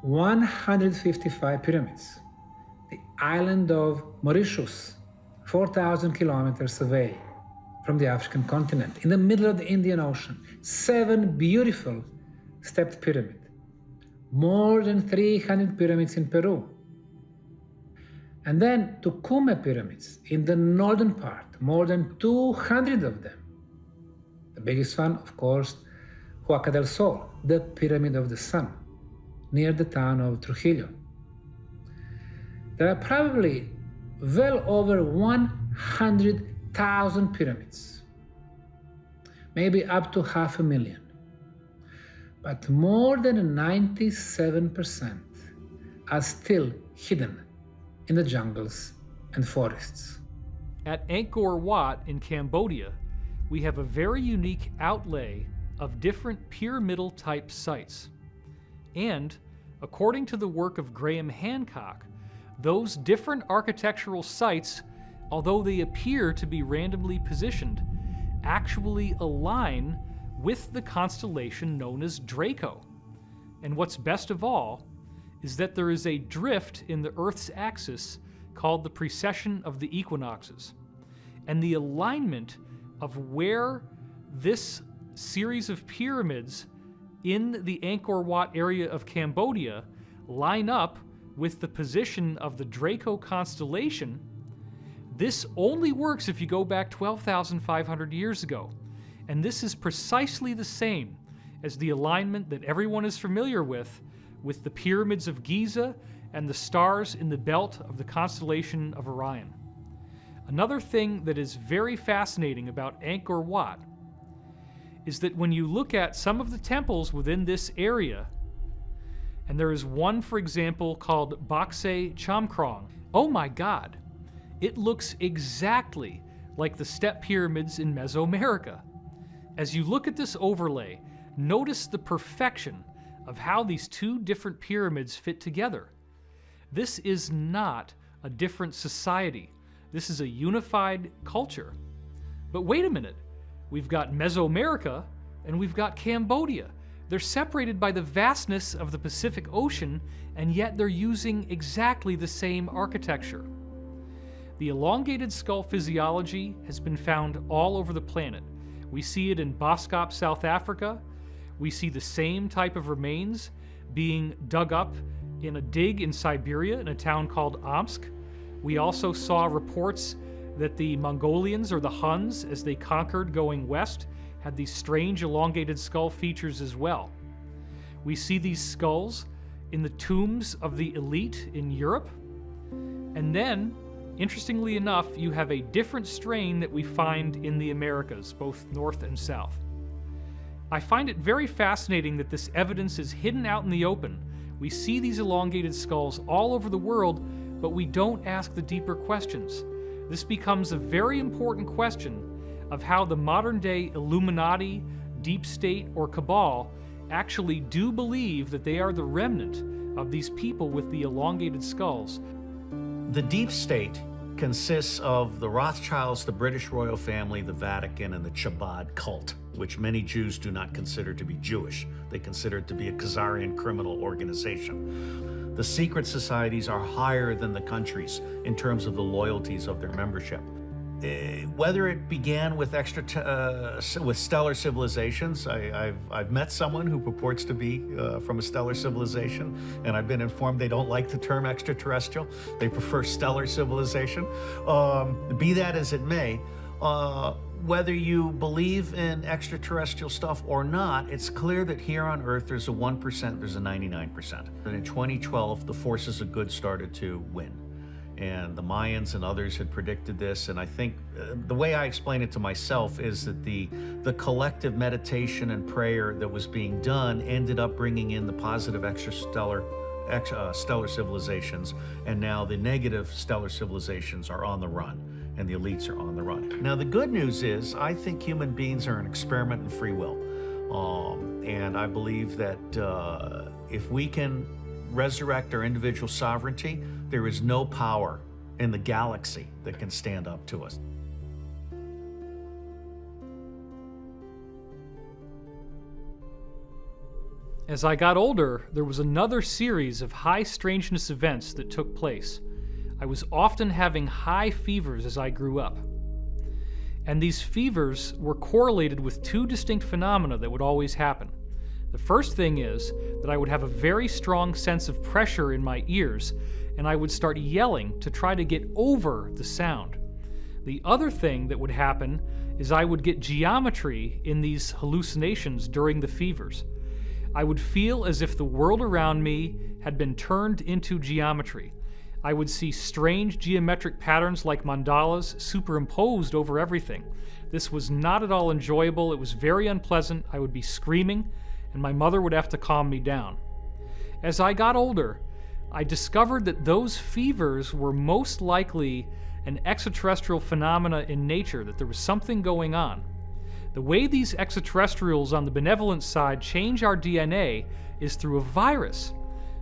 155 pyramids. The island of Mauritius, 4,000 kilometers away from the African continent, in the middle of the Indian Ocean, 7 beautiful stepped pyramids. More than 300 pyramids in Peru. And then Tucumã pyramids in the northern part, more than 200 of them. The biggest one, of course, Huaca del Sol, the Pyramid of the Sun, near the town of Trujillo. There are probably well over 100,000 pyramids, maybe up to 500,000. But more than 97% are still hidden in the jungles and forests. At Angkor Wat in Cambodia, we have a very unique outlay of different pyramidal type sites. And, according to the work of Graham Hancock, those different architectural sites, although they appear to be randomly positioned, actually align with the constellation known as Draco. And what's best of all is that there is a drift in the Earth's axis called the precession of the equinoxes. And the alignment of where this series of pyramids in the Angkor Wat area of Cambodia line up with the position of the Draco constellation, this only works if you go back 12,500 years ago. And this is precisely the same as the alignment that everyone is familiar with the pyramids of Giza and the stars in the belt of the constellation of Orion. Another thing that is very fascinating about Angkor Wat is that when you look at some of the temples within this area, and there is one, for example, called Bakse Chamkrong. Oh my God, it looks exactly like the step pyramids in Mesoamerica. As you look at this overlay, notice the perfection of how these two different pyramids fit together. This is not a different society. This is a unified culture. But wait a minute, we've got Mesoamerica and we've got Cambodia. They're separated by the vastness of the Pacific Ocean, and yet they're using exactly the same architecture. The elongated skull physiology has been found all over the planet. We see it in Boskop, South Africa. We see the same type of remains being dug up in a dig in Siberia in a town called Omsk. We also saw reports that the Mongolians, or the Huns, as they conquered going west, had these strange elongated skull features as well. We see these skulls in the tombs of the elite in Europe. And then, interestingly enough, you have a different strain that we find in the Americas, both north and south. I find it very fascinating that this evidence is hidden out in the open. We see these elongated skulls all over the world, but we don't ask the deeper questions. This becomes a very important question of how the modern-day Illuminati, deep state, or cabal actually do believe that they are the remnant of these people with the elongated skulls. The deep state consists of the Rothschilds, the British royal family, the Vatican, and the Chabad cult, which many Jews do not consider to be Jewish. They consider it to be a Khazarian criminal organization. The secret societies are higher than the countries in terms of the loyalties of their membership. Whether it began with with stellar civilizations, I've met someone who purports to be from a stellar civilization, and I've been informed they don't like the term extraterrestrial. They prefer stellar civilization. Be that as it may, whether you believe in extraterrestrial stuff or not, it's clear that here on Earth there's a 1%, there's a 99%. And in 2012, the forces of good started to win. And the Mayans and others had predicted this. And I think the way I explain it to myself is that the collective meditation and prayer that was being done ended up bringing in the positive stellar civilizations, and now the negative stellar civilizations are on the run, and the elites are on the run. Now, the good news is I think human beings are an experiment in free will. And I believe that if we can resurrect our individual sovereignty, there is no power in the galaxy that can stand up to us. As I got older, there was another series of high strangeness events that took place. I was often having high fevers as I grew up. And these fevers were correlated with two distinct phenomena that would always happen. The first thing is that I would have a very strong sense of pressure in my ears, and I would start yelling to try to get over the sound. The other thing that would happen is I would get geometry in these hallucinations during the fevers. I would feel as if the world around me had been turned into geometry. I would see strange geometric patterns like mandalas superimposed over everything. This was not at all enjoyable. It was very unpleasant. I would be screaming, and my mother would have to calm me down. As I got older, I discovered that those fevers were most likely an extraterrestrial phenomena in nature, that there was something going on. The way these extraterrestrials on the benevolent side change our DNA is through a virus.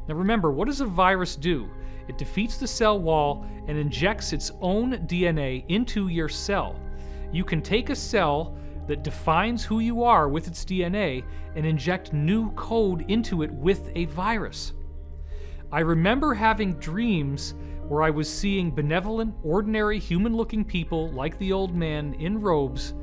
Now remember, what does a virus do? It defeats the cell wall and injects its own DNA into your cell. You can take a cell that defines who you are with its DNA and inject new code into it with a virus. I remember having dreams where I was seeing benevolent, ordinary, human-looking people like the old man in robes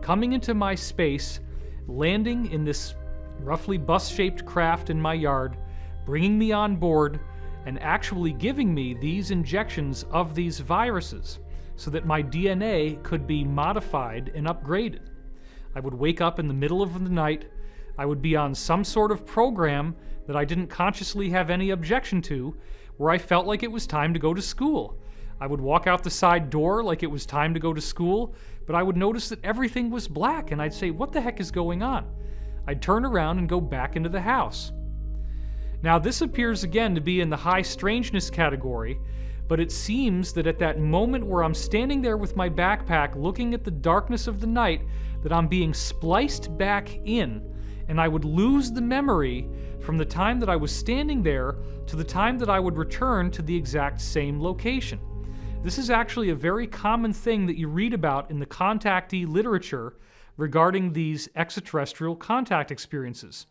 coming into my space, landing in this roughly bus-shaped craft in my yard, bringing me on board, and actually giving me these injections of these viruses so that my DNA could be modified and upgraded. I would wake up in the middle of the night. I would be on some sort of program that I didn't consciously have any objection to, where I felt like it was time to go to school. I would walk out the side door like it was time to go to school, but I would notice that everything was black, and I'd say, what the heck is going on? I'd turn around and go back into the house. Now, this appears again to be in the high strangeness category, but it seems that at that moment where I'm standing there with my backpack looking at the darkness of the night, that I'm being spliced back in, and I would lose the memory from the time that I was standing there to the time that I would return to the exact same location. This is actually a very common thing that you read about in the contactee literature regarding these extraterrestrial contact experiences.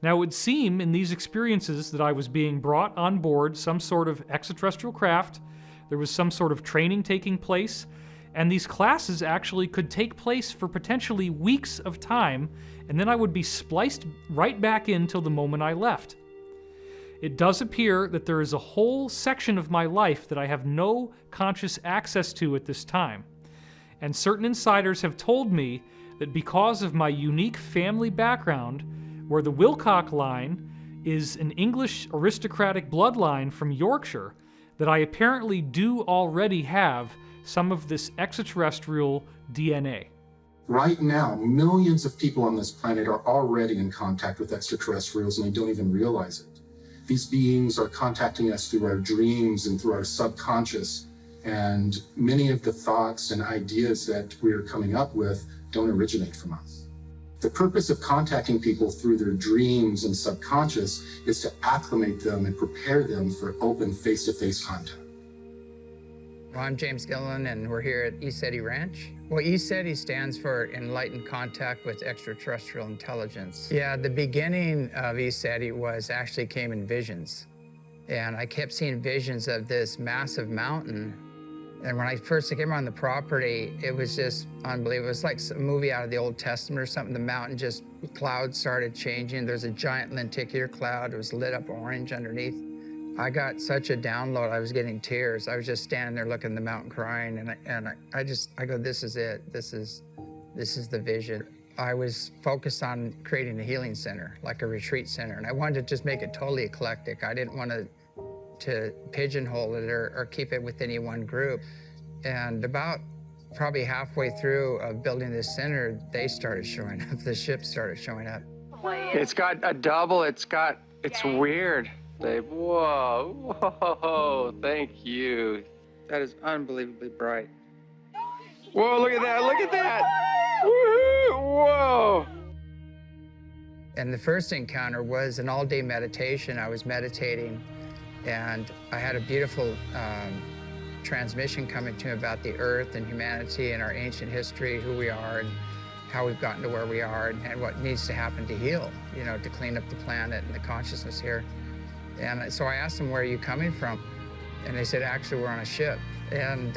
Now, it would seem in these experiences that I was being brought on board some sort of extraterrestrial craft, there was some sort of training taking place, and these classes actually could take place for potentially weeks of time, and then I would be spliced right back in till the moment I left. It does appear that there is a whole section of my life that I have no conscious access to at this time, and certain insiders have told me that because of my unique family background, where the Wilcock line is an English aristocratic bloodline from Yorkshire, that I apparently do already have some of this extraterrestrial DNA. Right now, millions of people on this planet are already in contact with extraterrestrials and they don't even realize it. These beings are contacting us through our dreams and through our subconscious, and many of the thoughts and ideas that we're coming up with don't originate from us. The purpose of contacting people through their dreams and subconscious is to acclimate them and prepare them for open face-to-face contact. Well, I'm James Gilliland, and we're here at ESETI Ranch. Well, ESETI stands for Enlightened Contact with Extraterrestrial Intelligence. Yeah, the beginning of ESETI actually came in visions. And I kept seeing visions of this massive mountain. And when I first came on the property, it was just unbelievable. It was like a movie out of the Old Testament or something. The mountain just, clouds started changing. There's a giant lenticular cloud. It was lit up orange underneath. I got such a download, I was getting tears. I was just standing there looking at the mountain crying, and I go, this is it. This is the vision. I was focused on creating a healing center, like a retreat center, and I wanted to just make it totally eclectic. I didn't want to to pigeonhole it or keep it with any one group. And about probably halfway through of building this center, they started showing up. The ships started showing up. It's got a double. It's weird. Whoa, whoa, thank you. That is unbelievably bright. Whoa, look at that, look at that. Woo-hoo, whoa. And the first encounter was an all-day meditation. I was meditating, and I had a beautiful transmission coming to me about the earth and humanity and our ancient history, who we are and how we've gotten to where we are and what needs to happen to heal, you know, to clean up the planet and the consciousness here. And so I asked them, where are you coming from? And they said, actually, we're on a ship. And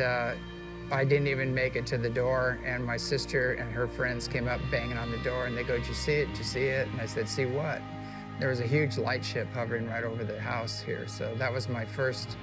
I didn't even make it to the door, and my sister and her friends came up banging on the door, and they go, did you see it? Did you see it? And I said, see what? There was a huge light ship hovering right over the house here. So that was my first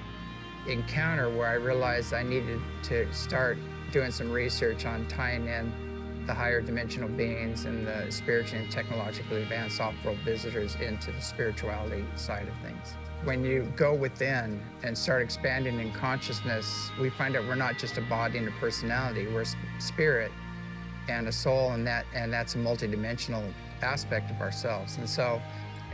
encounter where I realized I needed to start doing some research on tying in the higher dimensional beings and the spiritually and technologically advanced off-world visitors into the spirituality side of things. When you go within and start expanding in consciousness, we find out we're not just a body and a personality, we're a spirit and a soul, and that's a multidimensional aspect of ourselves. And so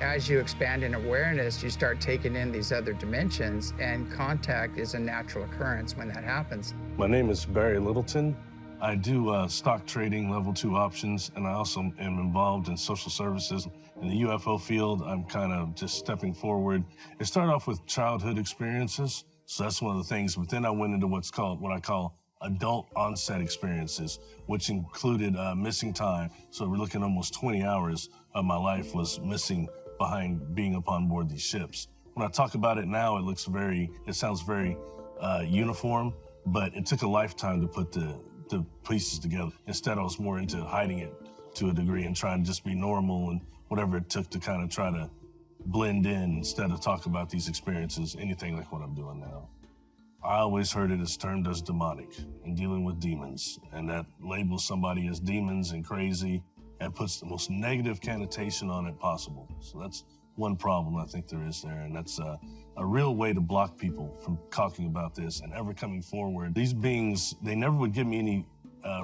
as you expand in awareness, you start taking in these other dimensions, and contact is a natural occurrence when that happens. My name is Barry Littleton. I do stock trading, level 2 options, and I also am involved in social services. In the UFO field, I'm kind of just stepping forward. It started off with childhood experiences, so that's one of the things, but then I went into what I call adult onset experiences, which included missing time. So we're looking almost 20 hours of my life was missing behind being up on board these ships. When I talk about it now, it sounds very uniform, but it took a lifetime to put the pieces together. Instead, I was more into hiding it to a degree and trying to just be normal and whatever it took to kind of try to blend in instead of talk about these experiences, anything like what I'm doing now. I always heard it as termed as demonic and dealing with demons, and that labels somebody as demons and crazy and puts the most negative connotation on it possible. So that's one problem I think there is there, and that's a real way to block people from talking about this and ever coming forward. These beings, they never would give me any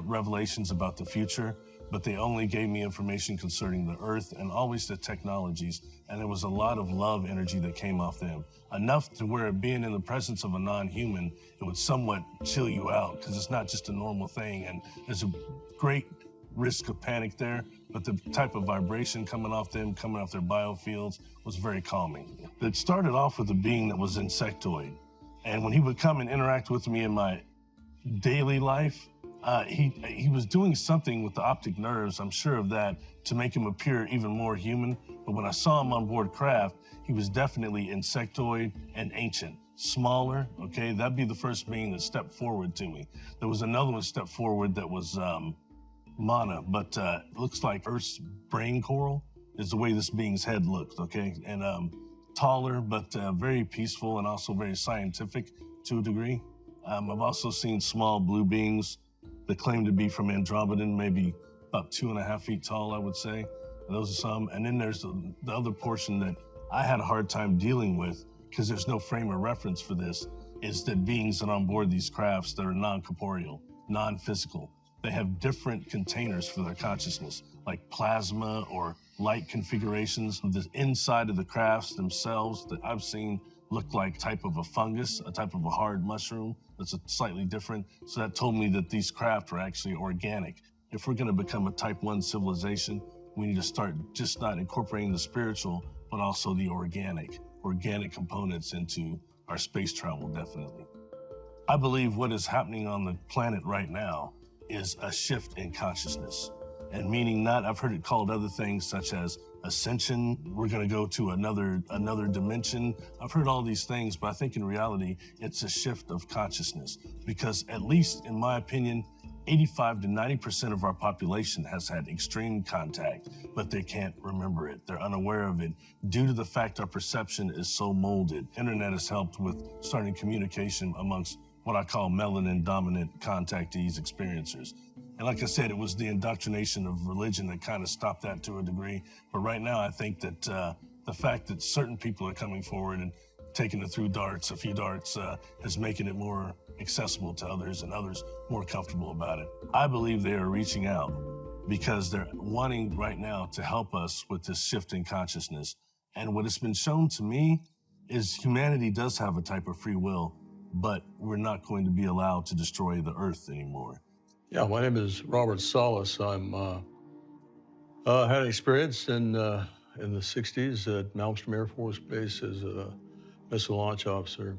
revelations about the future, but they only gave me information concerning the earth and always the technologies, and there was a lot of love energy that came off them. Enough to where being in the presence of a non-human, it would somewhat chill you out, because it's not just a normal thing, and there's a great risk of panic there, but the type of vibration coming off them, coming off their biofields, was very calming. It started off with a being that was insectoid, and when he would come and interact with me in my daily life, he was doing something with the optic nerves, I'm sure of that, to make him appear even more human. But when I saw him on board craft, he was definitely insectoid and ancient. Smaller, okay? That'd be the first being that stepped forward to me. There was another one stepped forward that was Mana, but looks like Earth's brain coral is the way this being's head looked, okay? And taller, but very peaceful and also very scientific to a degree. I've also seen small blue beings that claim to be from Andromeda, maybe about 2.5 feet tall, I would say. And those are some. And then there's the other portion that I had a hard time dealing with, because there's no frame of reference for this, is that beings that are on board these crafts that are non-corporeal, non-physical, they have different containers for their consciousness, like plasma or light configurations. The inside of the crafts themselves that I've seen look like type of a fungus, a type of a hard mushroom that's slightly different. So that told me that these craft are actually organic. If we're gonna become a type 1 civilization, we need to start just not incorporating the spiritual, but also the organic components into our space travel, definitely. I believe what is happening on the planet right now is a shift in consciousness. And meaning not, I've heard it called other things such as ascension, we're gonna go to another dimension. I've heard all these things, but I think in reality, it's a shift of consciousness. Because at least in my opinion, 85 to 90% of our population has had extreme contact, but they can't remember it. They're unaware of it due to the fact our perception is so molded. Internet has helped with starting communication amongst what I call melanin-dominant contactees, experiencers. And like I said, it was the indoctrination of religion that kind of stopped that to a degree. But right now, I think that the fact that certain people are coming forward and taking it through darts, a few darts, is making it more accessible to others and others more comfortable about it. I believe they are reaching out because they're wanting right now to help us with this shift in consciousness. And what has been shown to me is humanity does have a type of free will, but we're not going to be allowed to destroy the earth anymore. Yeah, my name is Robert Salas. I'm had experience in the 60s at Malmstrom Air Force Base as a missile launch officer.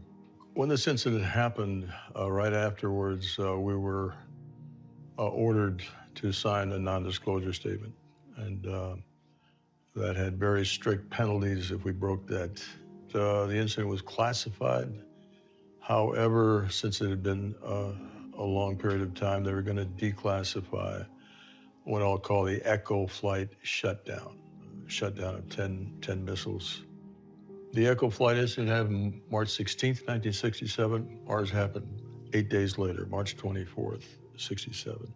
When this incident happened, right afterwards, we were ordered to sign a non-disclosure statement, and that had very strict penalties if we broke that. The incident was classified. However, since it had been a long period of time, they were going to declassify what I'll call the Echo flight shutdown of 10 missiles. The Echo flight incident happened March 16th, 1967. Ours happened 8 days later, March 24th, 67.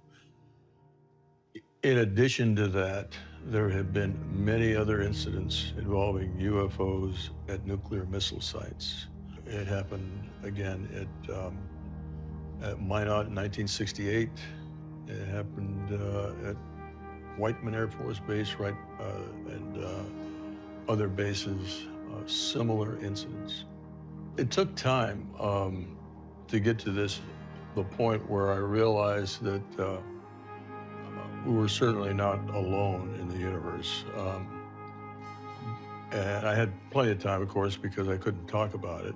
In addition to that, there have been many other incidents involving UFOs at nuclear missile sites. It happened again at Minot in 1968. It happened at Whiteman Air Force Base, right, and other bases, similar incidents. It took time to get to the point where I realized that we were certainly not alone in the universe. And I had plenty of time, of course, because I couldn't talk about it.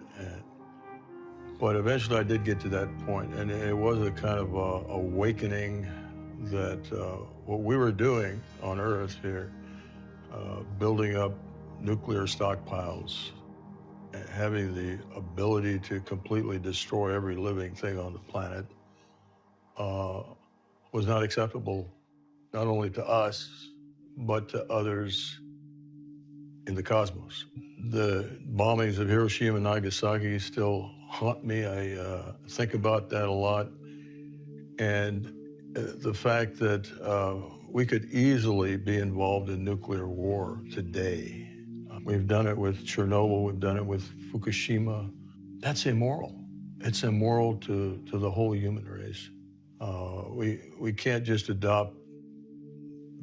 But eventually I did get to that point, and it was a kind of awakening that what we were doing on Earth here, building up nuclear stockpiles, having the ability to completely destroy every living thing on the planet, was not acceptable, not only to us, but to others in the cosmos. The bombings of Hiroshima and Nagasaki still haunt me. I think about that a lot. And the fact that we could easily be involved in nuclear war today. We've done it with Chernobyl, we've done it with Fukushima. That's immoral. It's immoral to the whole human race. We can't just adopt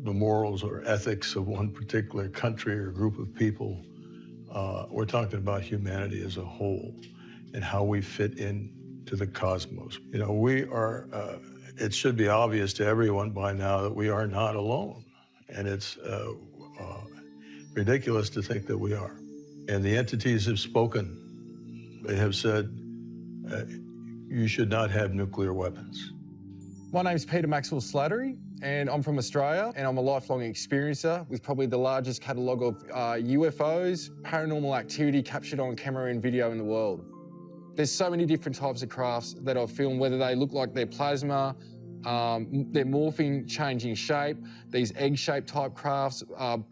the morals or ethics of one particular country or group of people. We're talking about humanity as a whole and how we fit into the cosmos. You know, we are, it should be obvious to everyone by now that we are not alone. And it's ridiculous to think that we are. And the entities have spoken. They have said, you should not have nuclear weapons. My name's Peter Maxwell Slattery, and I'm from Australia, and I'm a lifelong experiencer with probably the largest catalogue of UFOs, paranormal activity captured on camera and video in the world. There's so many different types of crafts that I've filmed, whether they look like they're plasma, they're morphing, changing shape, these egg-shaped type crafts,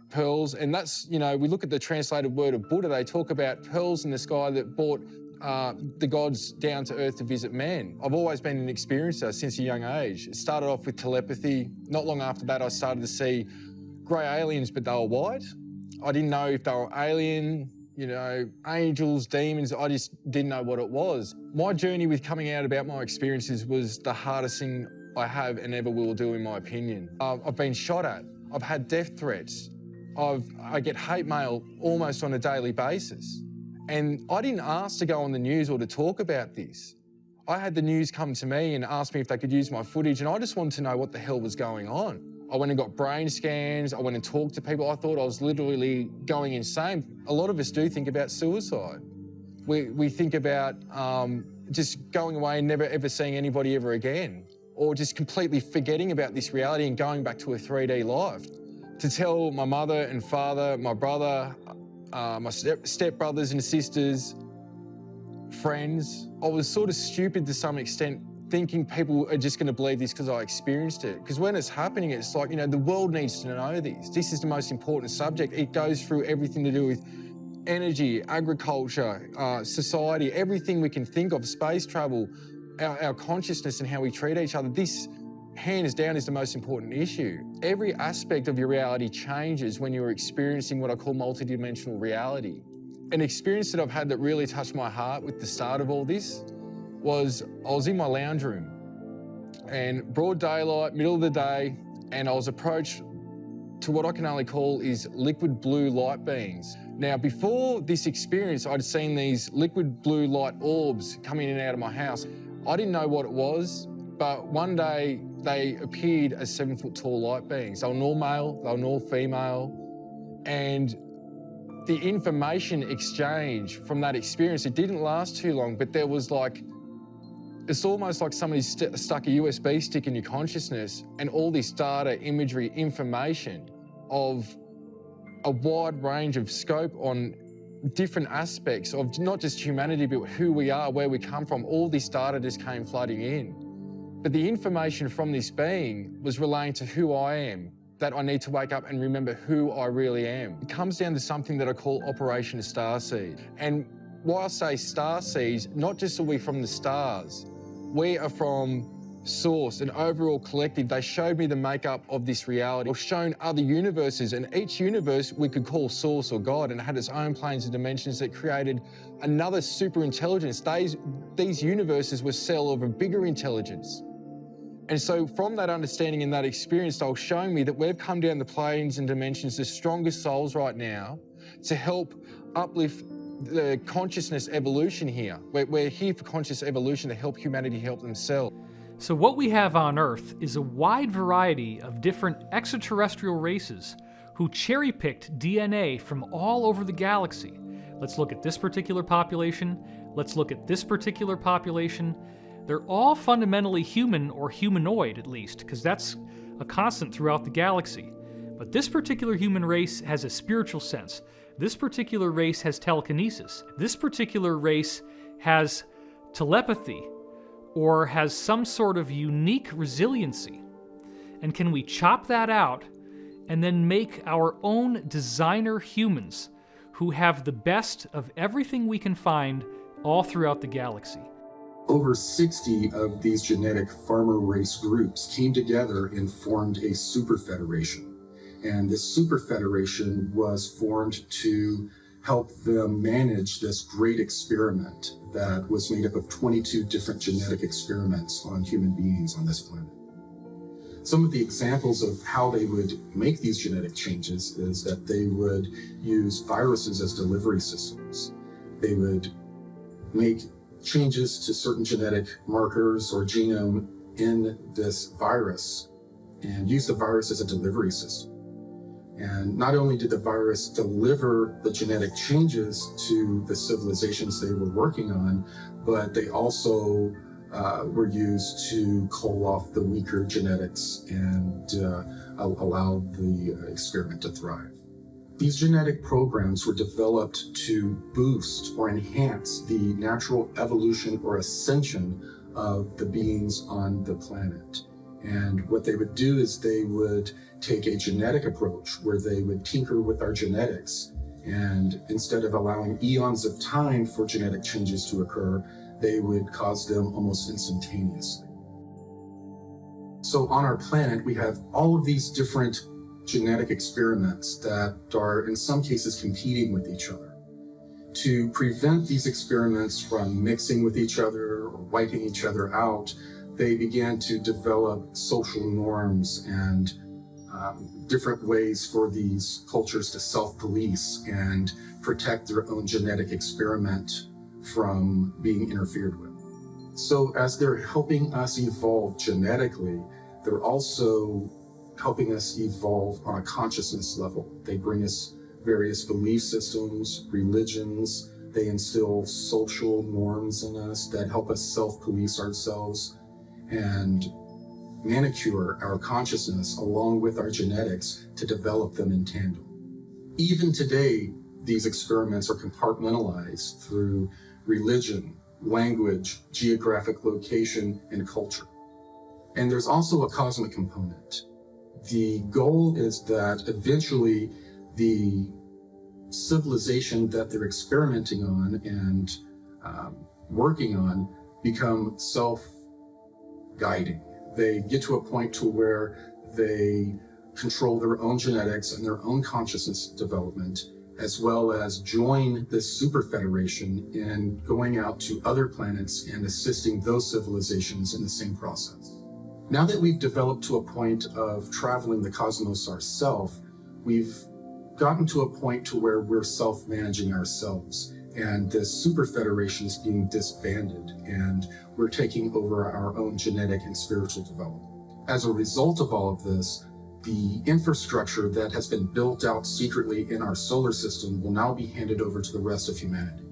pearls, and that's, you know, we look at the translated word of Buddha, they talk about pearls in the sky that brought the gods down to earth to visit man. I've always been an experiencer since a young age. It started off with telepathy. Not long after that, I started to see grey aliens, but they were white. I didn't know if they were alien, you know, angels, demons. I just didn't know what it was. My journey with coming out about my experiences was the hardest thing I have and ever will do, in my opinion. I've been shot at. I've had death threats. I get hate mail almost on a daily basis. And I didn't ask to go on the news or to talk about this. I had the news come to me and ask me if they could use my footage, and I just wanted to know what the hell was going on. I went and got brain scans, I went and talked to people. I thought I was literally going insane. A lot of us do think about suicide. We think about just going away and never ever seeing anybody ever again, or just completely forgetting about this reality and going back to a 3D life. To tell my mother and father, my brother, my stepbrothers and sisters, friends, I was sort of stupid to some extent, thinking people are just going to believe this because I experienced it. Because when it's happening, it's like, you know, the world needs to know this. This is the most important subject. It goes through everything to do with energy, agriculture, society, everything we can think of, space travel, our consciousness and how we treat each other. This, hands down, is the most important issue. Every aspect of your reality changes when you're experiencing what I call multidimensional reality. An experience that I've had that really touched my heart with the start of all this was I was in my lounge room and broad daylight, middle of the day, and I was approached to what I can only call is liquid blue light beings. Now, before this experience, I'd seen these liquid blue light orbs coming in and out of my house. I didn't know what it was, but one day they appeared as 7-foot tall light beings. They were all male, they were all female, and the information exchange from that experience, it didn't last too long, but there was like, it's almost like somebody stuck a USB stick in your consciousness and all this data, imagery, information of a wide range of scope on different aspects of not just humanity, but who we are, where we come from. All this data just came flooding in. But the information from this being was relating to who I am, that I need to wake up and remember who I really am. It comes down to something that I call Operation Starseed. And why I say starseeds, not just are we from the stars, we are from Source, an overall collective. They showed me the makeup of this reality. I've shown other universes, and each universe we could call Source or God, and it had its own planes and dimensions that created another super intelligence. These universes were cell of a bigger intelligence. And so from that understanding and that experience, they were showing me that we've come down the planes and dimensions, the strongest souls right now, to help uplift the consciousness evolution here. We're here for conscious evolution to help humanity help themselves. So what we have on Earth is a wide variety of different extraterrestrial races who cherry-picked DNA from all over the galaxy. Let's look at this particular population. Let's look at this particular population. They're all fundamentally human, or humanoid at least, because that's a constant throughout the galaxy. But this particular human race has a spiritual sense. This particular race has telekinesis. This particular race has telepathy, or has some sort of unique resiliency. And can we chop that out and then make our own designer humans who have the best of everything we can find all throughout the galaxy? Over 60 of these genetic farmer race groups came together and formed a super federation. And this super federation was formed to help them manage this great experiment that was made up of 22 different genetic experiments on human beings on this planet. Some of the examples of how they would make these genetic changes is that they would use viruses as delivery systems. They would make changes to certain genetic markers or genome in this virus and use the virus as a delivery system. And not only did the virus deliver the genetic changes to the civilizations they were working on, but they also were used to cull off the weaker genetics and allow the experiment to thrive. These genetic programs were developed to boost or enhance the natural evolution or ascension of the beings on the planet. And what they would do is they would take a genetic approach where they would tinker with our genetics. And instead of allowing eons of time for genetic changes to occur, they would cause them almost instantaneously. So on our planet, we have all of these different genetic experiments that are in some cases competing with each other. To prevent these experiments from mixing with each other or wiping each other out, they began to develop social norms and different ways for these cultures to self-police and protect their own genetic experiment from being interfered with. So as they're helping us evolve genetically, they're also helping us evolve on a consciousness level. They bring us various belief systems, religions. They instill social norms in us that help us self-police ourselves and manicure our consciousness along with our genetics to develop them in tandem. Even today, these experiments are compartmentalized through religion, language, geographic location, and culture. And there's also a cosmic component. The goal is that eventually the civilization that they're experimenting on and working on become self-guiding. They get to a point to where they control their own genetics and their own consciousness development, as well as join this super federation in going out to other planets and assisting those civilizations in the same process. Now that we've developed to a point of traveling the cosmos ourselves, we've gotten to a point to where we're self-managing ourselves, and this super federation is being disbanded, and we're taking over our own genetic and spiritual development. As a result of all of this, the infrastructure that has been built out secretly in our solar system will now be handed over to the rest of humanity.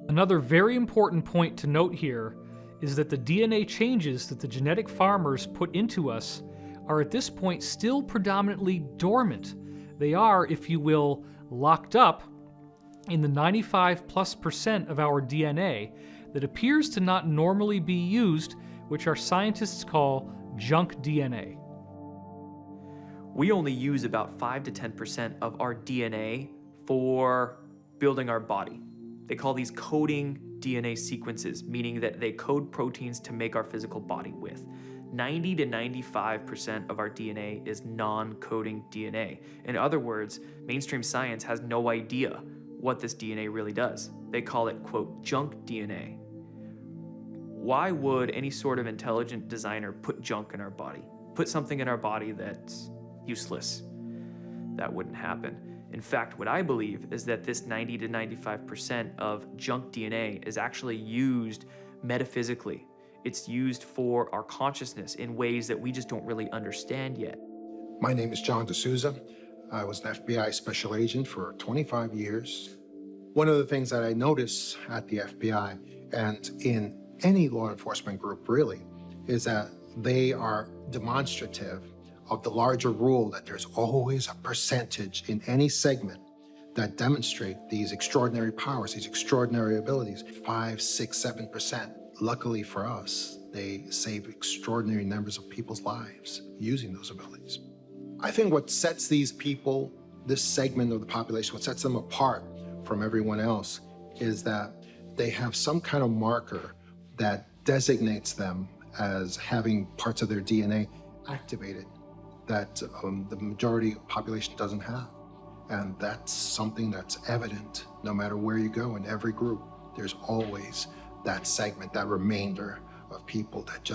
Another very important point to note here is that the DNA changes that the genetic farmers put into us are at this point still predominantly dormant. They are, if you will, locked up in the 95+% of our DNA that appears to not normally be used, which our scientists call junk DNA. We only use about 5 to 10% of our DNA for building our body. They call these coding DNA sequences, meaning that they code proteins to make our physical body with. 90 to 95% of our DNA is non-coding DNA. In other words, mainstream science has no idea what this DNA really does. They call it, quote, junk DNA. Why would any sort of intelligent designer put junk in our body? Put something in our body that's useless? That wouldn't happen. In fact, what I believe is that this 90 to 95% of junk DNA is actually used metaphysically. It's used for our consciousness in ways that we just don't really understand yet. My name is John D'Souza. I was an FBI special agent for 25 years. One of the things that I notice at the FBI and in any law enforcement group really is that they are demonstrative of the larger rule that there's always a percentage in any segment that demonstrate these extraordinary powers, these extraordinary abilities, 5, 6, 7%. Luckily for us, they save extraordinary numbers of people's lives using those abilities. I think what sets these people, this segment of the population, what sets them apart from everyone else is that they have some kind of marker that designates them as having parts of their DNA activated that the majority population doesn't have. And that's something that's evident no matter where you go in every group. There's always that segment, that remainder of people that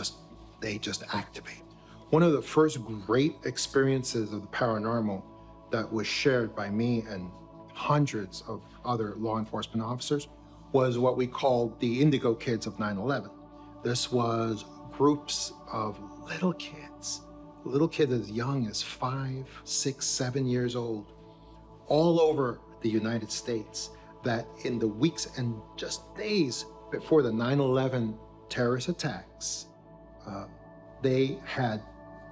they just activate. One of the first great experiences of the paranormal that was shared by me and hundreds of other law enforcement officers was what we called the Indigo Kids of 9/11. This was groups of little kids as young as 5, 6, 7 years old, all over the United States, that in the weeks and just days before the 9/11 terrorist attacks, they had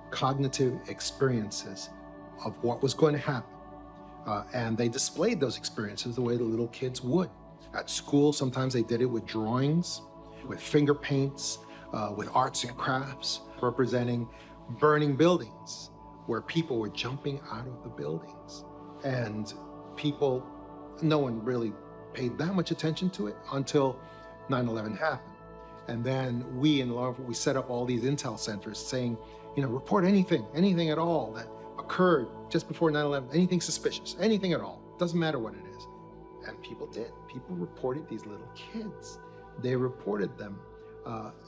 cognitive experiences of what was going to happen. And they displayed those experiences the way the little kids would. At school, sometimes they did it with drawings, with finger paints, with arts and crafts, representing burning buildings where people were jumping out of the buildings. And no one really paid that much attention to it until 9/11 happened. And then we in law, we set up all these intel centers saying, report anything at all that occurred just before 9/11, anything suspicious, anything at all, doesn't matter what it is. And people did. People reported these little kids. They reported them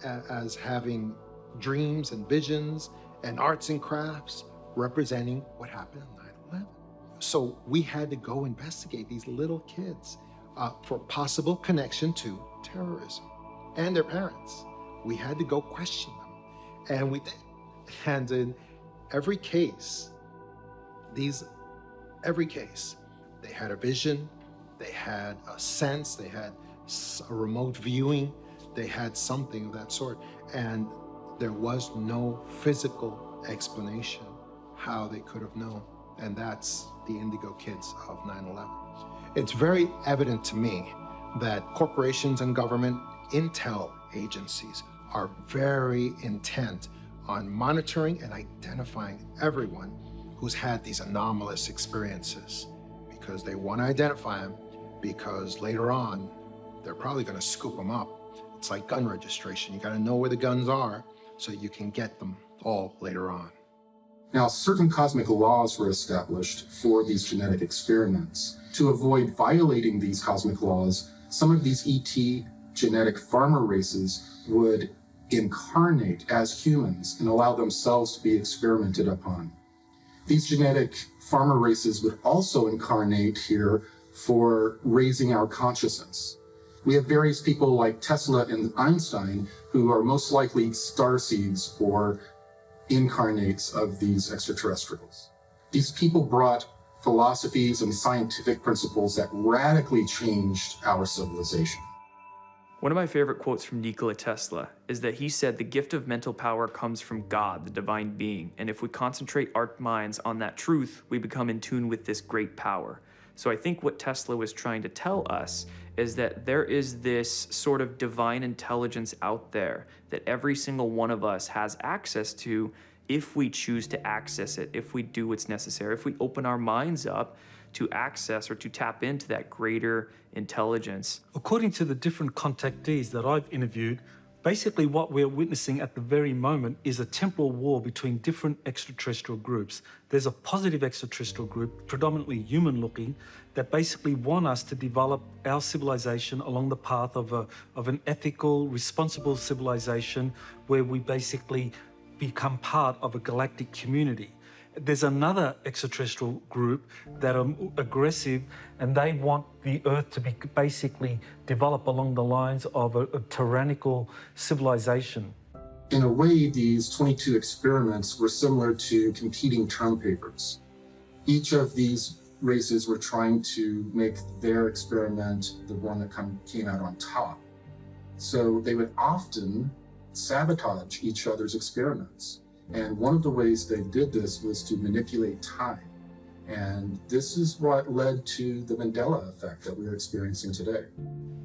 as having dreams and visions and arts and crafts representing what happened on 9/11. So we had to go investigate these little kids for possible connection to terrorism and their parents. We had to go question them, and we did. And in every case, they had a vision, they had a sense, they had a remote viewing, they had something of that sort. And there was no physical explanation how they could have known. And that's the Indigo Kids of 9/11. It's very evident to me that corporations and government intel agencies are very intent on monitoring and identifying everyone who's had these anomalous experiences, because they want to identify them, because later on, they're probably going to scoop them up. It's like gun registration. You got to know where the guns are so you can get them all later on. Now, certain cosmic laws were established for these genetic experiments. To avoid violating these cosmic laws, some of these ET genetic farmer races would incarnate as humans and allow themselves to be experimented upon. These genetic farmer races would also incarnate here for raising our consciousness. We have various people like Tesla and Einstein who are most likely starseeds or incarnates of these extraterrestrials. These people brought philosophies and scientific principles that radically changed our civilization. One of my favorite quotes from Nikola Tesla is that he said the gift of mental power comes from God, the divine being, and if we concentrate our minds on that truth, we become in tune with this great power. So I think what Tesla was trying to tell us is that there is this sort of divine intelligence out there that every single one of us has access to if we choose to access it, if we do what's necessary, if we open our minds up to access or to tap into that greater intelligence. According to the different contactees that I've interviewed, basically what we're witnessing at the very moment is a temporal war between different extraterrestrial groups. There's a positive extraterrestrial group, predominantly human-looking, that basically want us to develop our civilization along the path of an ethical, responsible civilization where we basically become part of a galactic community. There's another extraterrestrial group that are aggressive and they want the Earth to be basically develop along the lines of a tyrannical civilization. In a way, these 22 experiments were similar to competing term papers. Each of these races were trying to make their experiment the one that came out on top. So they would often sabotage each other's experiments. And one of the ways they did this was to manipulate time. And this is what led to the Mandela effect that we're experiencing today.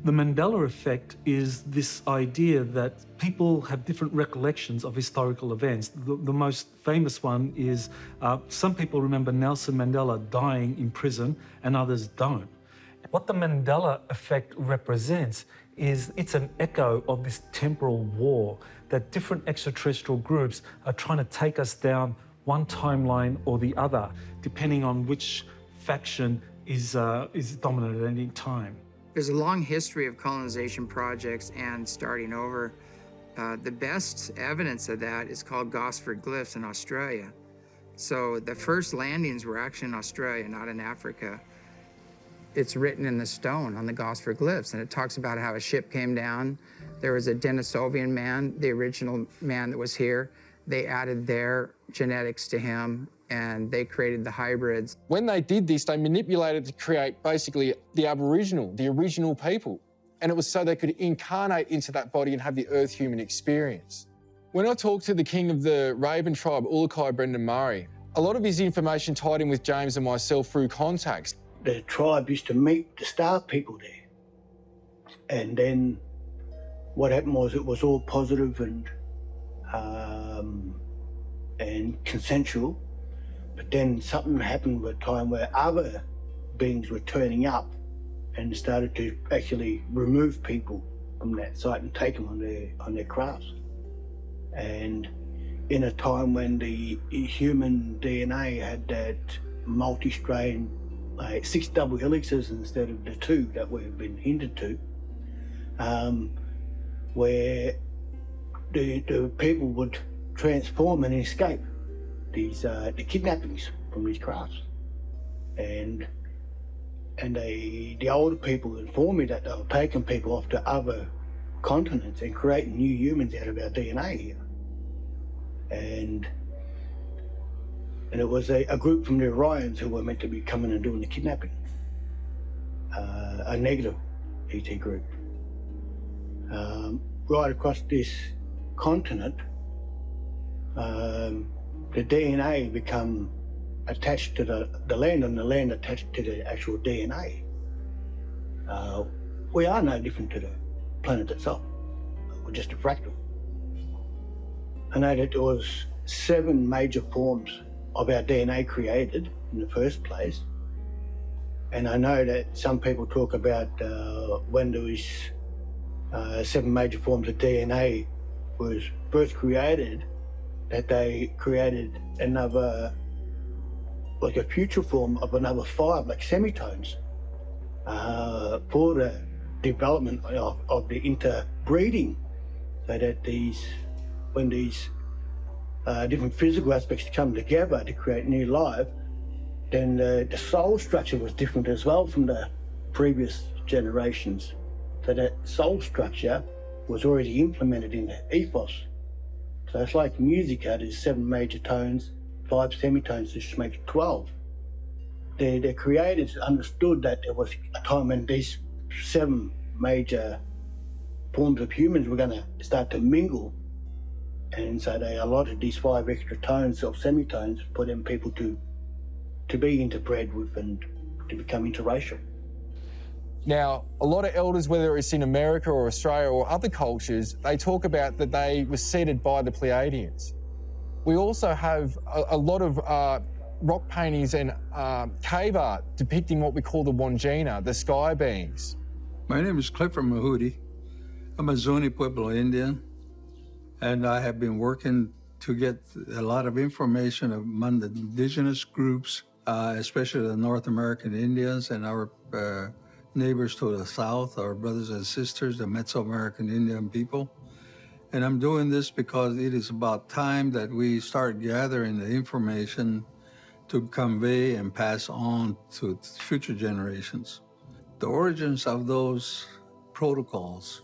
The Mandela effect is this idea that people have different recollections of historical events. The most famous one is some people remember Nelson Mandela dying in prison and others don't. What the Mandela effect represents is it's an echo of this temporal war that different extraterrestrial groups are trying to take us down one timeline or the other, depending on which faction is dominant at any time. There's a long history of colonization projects and starting over. The best evidence of that is called Gosford glyphs in Australia. So the first landings were actually in Australia, not in Africa. It's written in the stone on the Gosford glyphs, and it talks about how a ship came down. There was a Denisovian man, the original man that was here. They added their genetics to him, and they created the hybrids. When they did this, they manipulated to create basically the Aboriginal, the original people. And it was so they could incarnate into that body and have the Earth human experience. When I talked to the king of the Raven tribe, Ulukai Brendan Murray, a lot of his information tied in with James and myself through contacts. The tribe used to meet the star people there. And then what happened was it was all positive and consensual. But then something happened at a time where other beings were turning up and started to actually remove people from that site and take them on their crafts. And in a time when the human DNA had that multi-strain, 6 double helixes instead of the 2 that we've been hindered to, where the people would transform and escape the kidnappings from these crafts. And the older people informed me that they were taking people off to other continents and creating new humans out of our DNA here. And it was a group from the Orions who were meant to be coming and doing the kidnapping. A negative ET group. Right across this continent, the DNA become attached to the land and the land attached to the actual DNA. We are no different to the planet itself. We're just a fractal. I know that there was 7 major forms of our DNA created in the first place. And I know that some people talk about when there was 7 major forms of DNA was first created, that they created another, like a future form of another 5, like semitones, for the development of the interbreeding, so that when these different physical aspects come together to create new life, then the soul structure was different as well from the previous generations. So that soul structure was already implemented in the ethos. So it's like music, there's 7 major tones, 5 semitones, which makes 12. The creators understood that there was a time when these 7 major forms of humans were going to start to mingle, and so they allotted these 5 extra tones or semitones for them people to be interbred with and to become interracial. Now, a lot of elders, whether it's in America or Australia or other cultures, they talk about that they were seeded by the Pleiadians. We also have a lot of rock paintings and cave art depicting what we call the Wandjina, the sky beings. My name is Clifford Mahudi. I'm a Zuni Pueblo Indian, and I have been working to get a lot of information among the indigenous groups, especially the North American Indians and our neighbors to the south, our brothers and sisters, the Mesoamerican Indian people. And I'm doing this because it is about time that we start gathering the information to convey and pass on to future generations. The origins of those protocols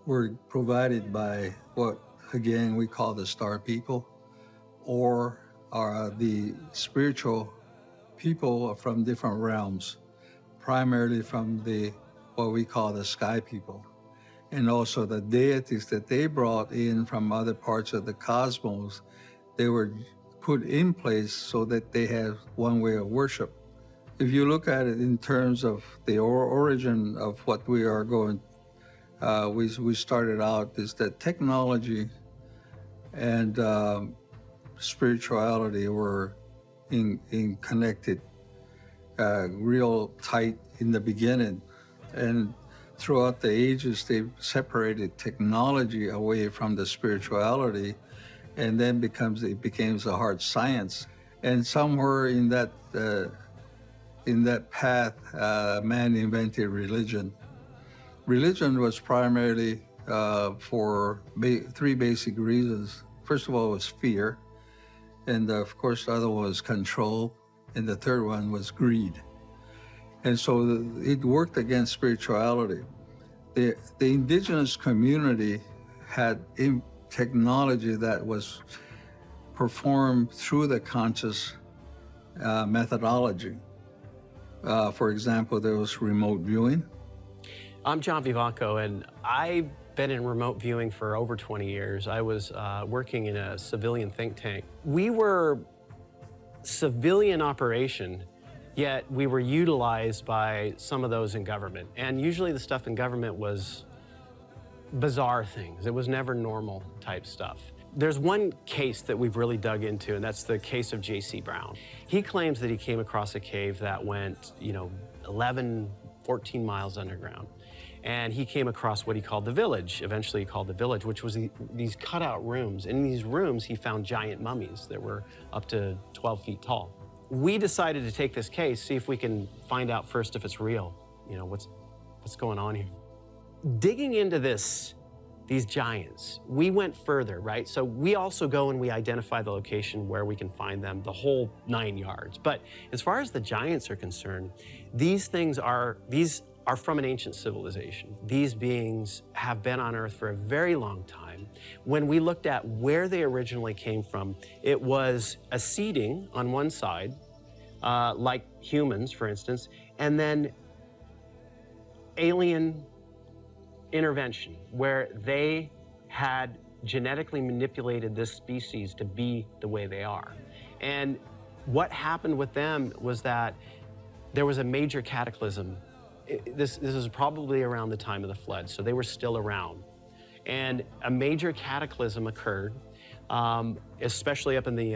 were provided by what, again, we call the star people, or are the spiritual people from different realms, primarily from what we call the sky people, and also the deities that they brought in from other parts of the cosmos. They were put in place so that they have one way of worship. If you look at it in terms of the origin of what we are going, we started out is that technology and spirituality were in connected, real tight in the beginning, and throughout the ages they separated technology away from the spirituality, and then it becomes a hard science. And somewhere in that path, man invented religion. Religion was primarily for 3 basic reasons. First of all, was fear, and of course the other one was control, and the third one was greed. And so it worked against spirituality. The indigenous community had technology that was performed through the conscious methodology. For example, there was remote viewing. I'm John Vivanco, and I've been in remote viewing for over 20 years. I was working in a civilian think tank. We were civilian operation, yet we were utilized by some of those in government. And usually the stuff in government was bizarre things. It was never normal type stuff. There's one case that we've really dug into, and that's the case of J.C. Brown. He claims that he came across a cave that went, 11, 14 miles underground. And he came across what he called the village, eventually he called the village, which was these cutout rooms. In these rooms, he found giant mummies that were up to 12 feet tall. We decided to take this case, see if we can find out first if it's real. What's going on here? Digging into these giants, we went further, right? So we also go and we identify the location where we can find them, the whole 9 yards. But as far as the giants are concerned, these are from an ancient civilization. These beings have been on Earth for a very long time. When we looked at where they originally came from, it was a seeding on one side, like humans, for instance, and then alien intervention, where they had genetically manipulated this species to be the way they are. And what happened with them was that there was a major cataclysm. This is probably around the time of the flood, so they were still around. And a major cataclysm occurred, especially up in the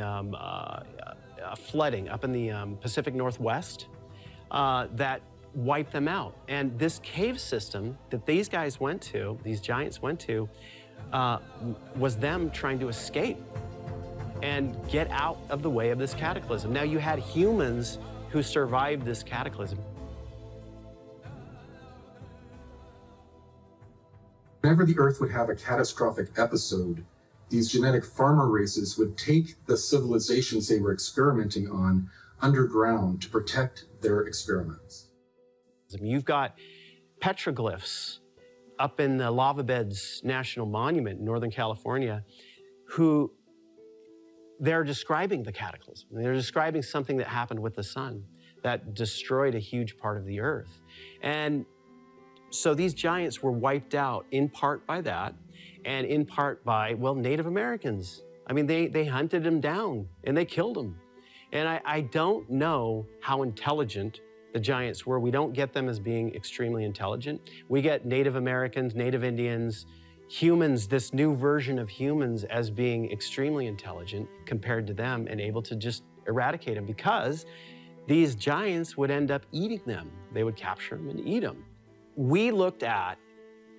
flooding, up in the Pacific Northwest, that wiped them out. And this cave system that these guys went to, these giants went to, was them trying to escape. and get out of the way of this cataclysm. Now, you had humans who survived this cataclysm. Whenever the Earth would have a catastrophic episode, these genetic farmer races would take the civilizations they were experimenting on underground to protect their experiments. You've got petroglyphs up in the Lava Beds National Monument in Northern California who they're describing the cataclysm. They're describing something that happened with the sun that destroyed a huge part of the Earth. And so these giants were wiped out in part by that and in part by, well, Native Americans. I mean, they hunted them down and they killed them. And I don't know how intelligent the giants were. We don't get them as being extremely intelligent. We get Native Americans, Native Indians, humans, this new version of humans as being extremely intelligent compared to them and able to just eradicate them because these giants would end up eating them. They would capture them and eat them. We looked at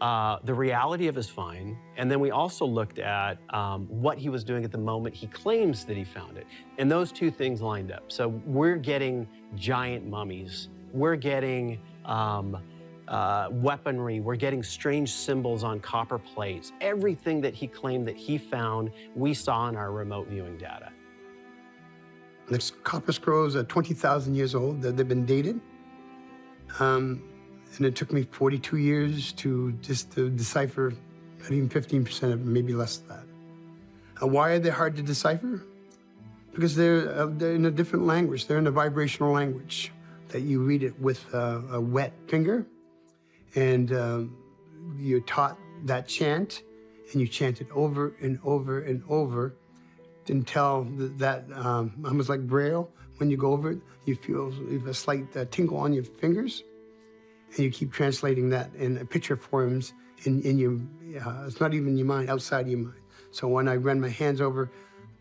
the reality of his find, and then we also looked at what he was doing at the moment he claims that he found it. And those two things lined up. So we're getting giant mummies. We're getting weaponry. We're getting strange symbols on copper plates. Everything that he claimed that he found, we saw in our remote viewing data. There's copper scrolls are 20,000 years old. They've been dated. And it took me 42 years to decipher not even 15% of it, maybe less than that. Why are they hard to decipher? Because they're in a different language. They're in a vibrational language that you read it with a wet finger, and you're taught that chant, and you chant it over and over and over until that almost like Braille. When you go over it, you feel a slight tingle on your fingers. And you keep translating that, and a picture forms in your, it's not even your mind, outside your mind. So when I run my hands over,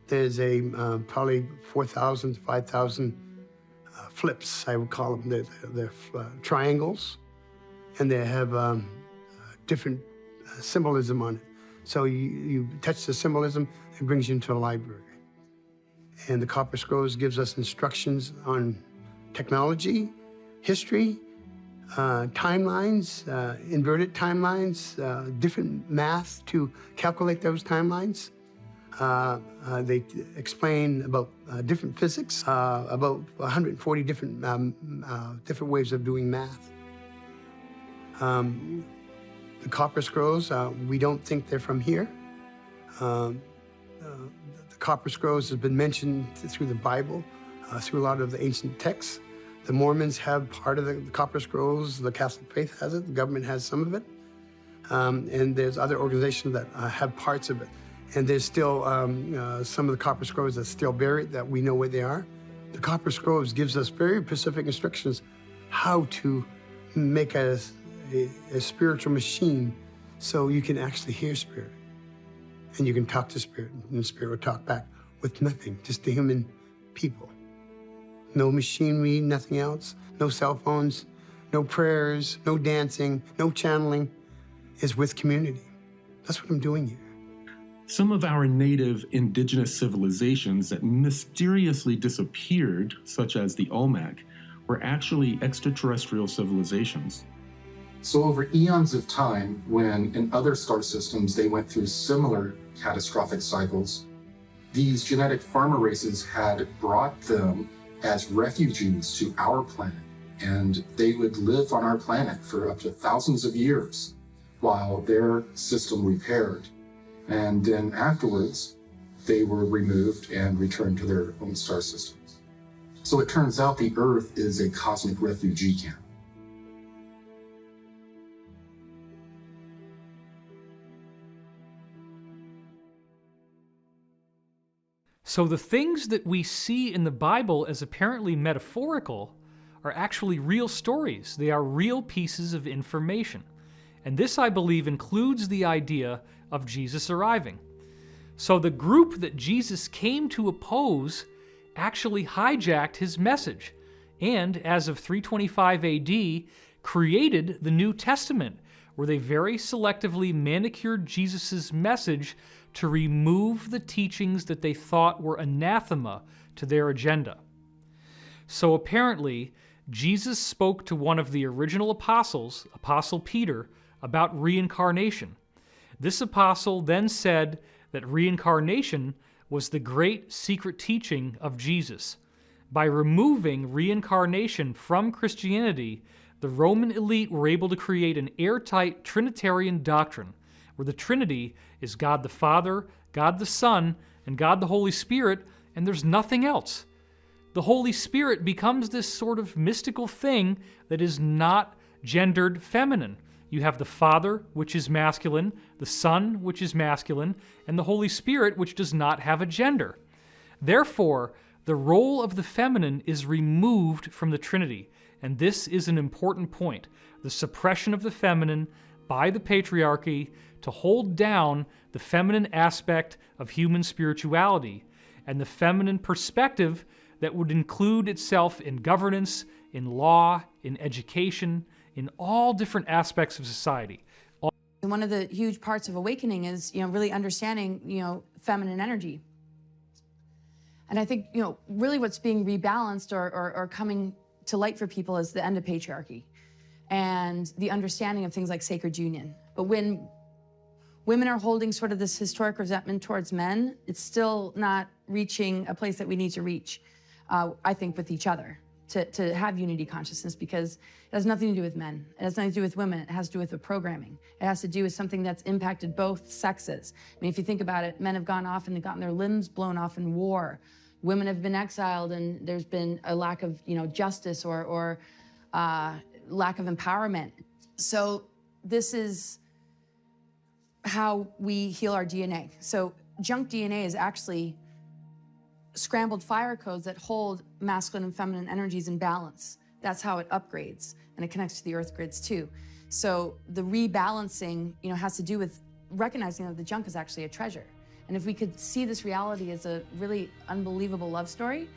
there's a probably 4,000 to 5,000 flips, I would call them. They're triangles, and they have different symbolism on it. So you touch the symbolism, it brings you into a library. And the Copper Scrolls gives us instructions on technology, history, timelines, inverted timelines, different math to calculate those timelines. They explain about different physics, about 140 different ways of doing math. The Copper Scrolls, we don't think they're from here. The Copper Scrolls has been mentioned through the Bible, through a lot of the ancient texts. The Mormons have part of the Copper Scrolls. The Catholic faith has it. The government has some of it. And there's other organizations that have parts of it. And there's still some of the Copper Scrolls that's still buried that we know where they are. The Copper Scrolls gives us very specific instructions how to make a spiritual machine so you can actually hear spirit. And you can talk to spirit, and the spirit will talk back with nothing, just the human people. No machinery, nothing else, no cell phones, no prayers, no dancing, no channeling. It's with community. That's what I'm doing here. Some of our native indigenous civilizations that mysteriously disappeared, such as the Olmec, were actually extraterrestrial civilizations. So over eons of time, when in other star systems they went through similar catastrophic cycles, these genetic farmer races had brought them as refugees to our planet, and they would live on our planet for up to thousands of years while their system repaired. And then afterwards, they were removed and returned to their own star systems. So it turns out the Earth is a cosmic refugee camp. So the things that we see in the Bible as apparently metaphorical are actually real stories. They are real pieces of information. And this, I believe, includes the idea of Jesus arriving. So the group that Jesus came to oppose actually hijacked his message, and as of 325 AD, created the New Testament, where they very selectively manicured Jesus' message to remove the teachings that they thought were anathema to their agenda. So apparently, Jesus spoke to one of the original apostles, Apostle Peter, about reincarnation. This apostle then said that reincarnation was the great secret teaching of Jesus. By removing reincarnation from Christianity, the Roman elite were able to create an airtight Trinitarian doctrine, where the Trinity is God the Father, God the Son, and God the Holy Spirit, and there's nothing else. The Holy Spirit becomes this sort of mystical thing that is not gendered feminine. You have the Father, which is masculine, the Son, which is masculine, and the Holy Spirit, which does not have a gender. Therefore, the role of the feminine is removed from the Trinity, and this is an important point. The suppression of the feminine by the patriarchy to hold down the feminine aspect of human spirituality, and the feminine perspective that would include itself in governance, in law, in education, in all different aspects of society. And one of the huge parts of awakening is, really understanding, feminine energy. And I think, really what's being rebalanced or coming to light for people is the end of patriarchy and the understanding of things like sacred union. But when women are holding sort of this historic resentment towards men, it's still not reaching a place that we need to reach, I think, with each other, to have unity consciousness, because it has nothing to do with men. It has nothing to do with women. It has to do with the programming. It has to do with something that's impacted both sexes. I mean, if you think about it, men have gone off and gotten their limbs blown off in war. Women have been exiled, and there's been a lack of, justice or lack of empowerment. So this is how we heal our DNA. So junk DNA is actually scrambled fire codes that hold masculine and feminine energies in balance. That's how it upgrades, and it connects to the earth grids too. So the rebalancing, has to do with recognizing that the junk is actually a treasure. And if we could see this reality as a really unbelievable love story,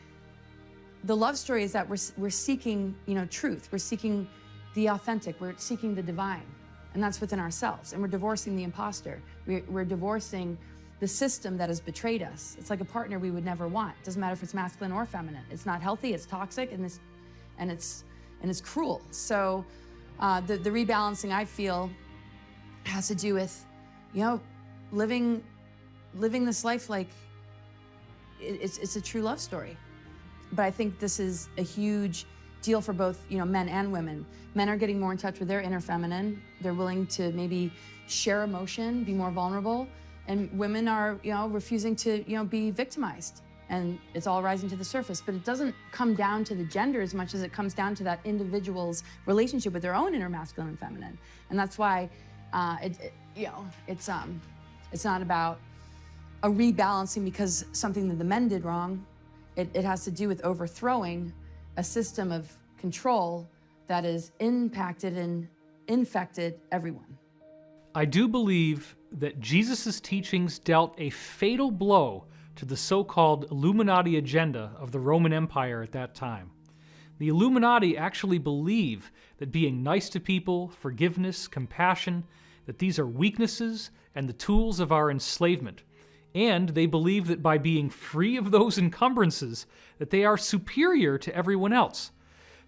the love story is that we're seeking, truth. We're seeking the authentic. We're seeking the divine, and that's within ourselves. And we're divorcing the imposter. We're divorcing the system that has betrayed us. It's like a partner we would never want. It doesn't matter if it's masculine or feminine. It's not healthy. It's toxic, and it's cruel. So the rebalancing, I feel, has to do with, living this life like it's a true love story. But I think this is a huge deal for both, men and women. Men are getting more in touch with their inner feminine. They're willing to maybe share emotion, be more vulnerable. And women are, refusing to, be victimized. And it's all rising to the surface. But it doesn't come down to the gender as much as it comes down to that individual's relationship with their own inner masculine and feminine. And that's why, it's not about a rebalancing because something that the men did wrong. It has to do with overthrowing a system of control that has impacted and infected everyone. I do believe that Jesus' teachings dealt a fatal blow to the so-called Illuminati agenda of the Roman Empire at that time. The Illuminati actually believe that being nice to people, forgiveness, compassion, that these are weaknesses and the tools of our enslavement. And they believe that by being free of those encumbrances, that they are superior to everyone else.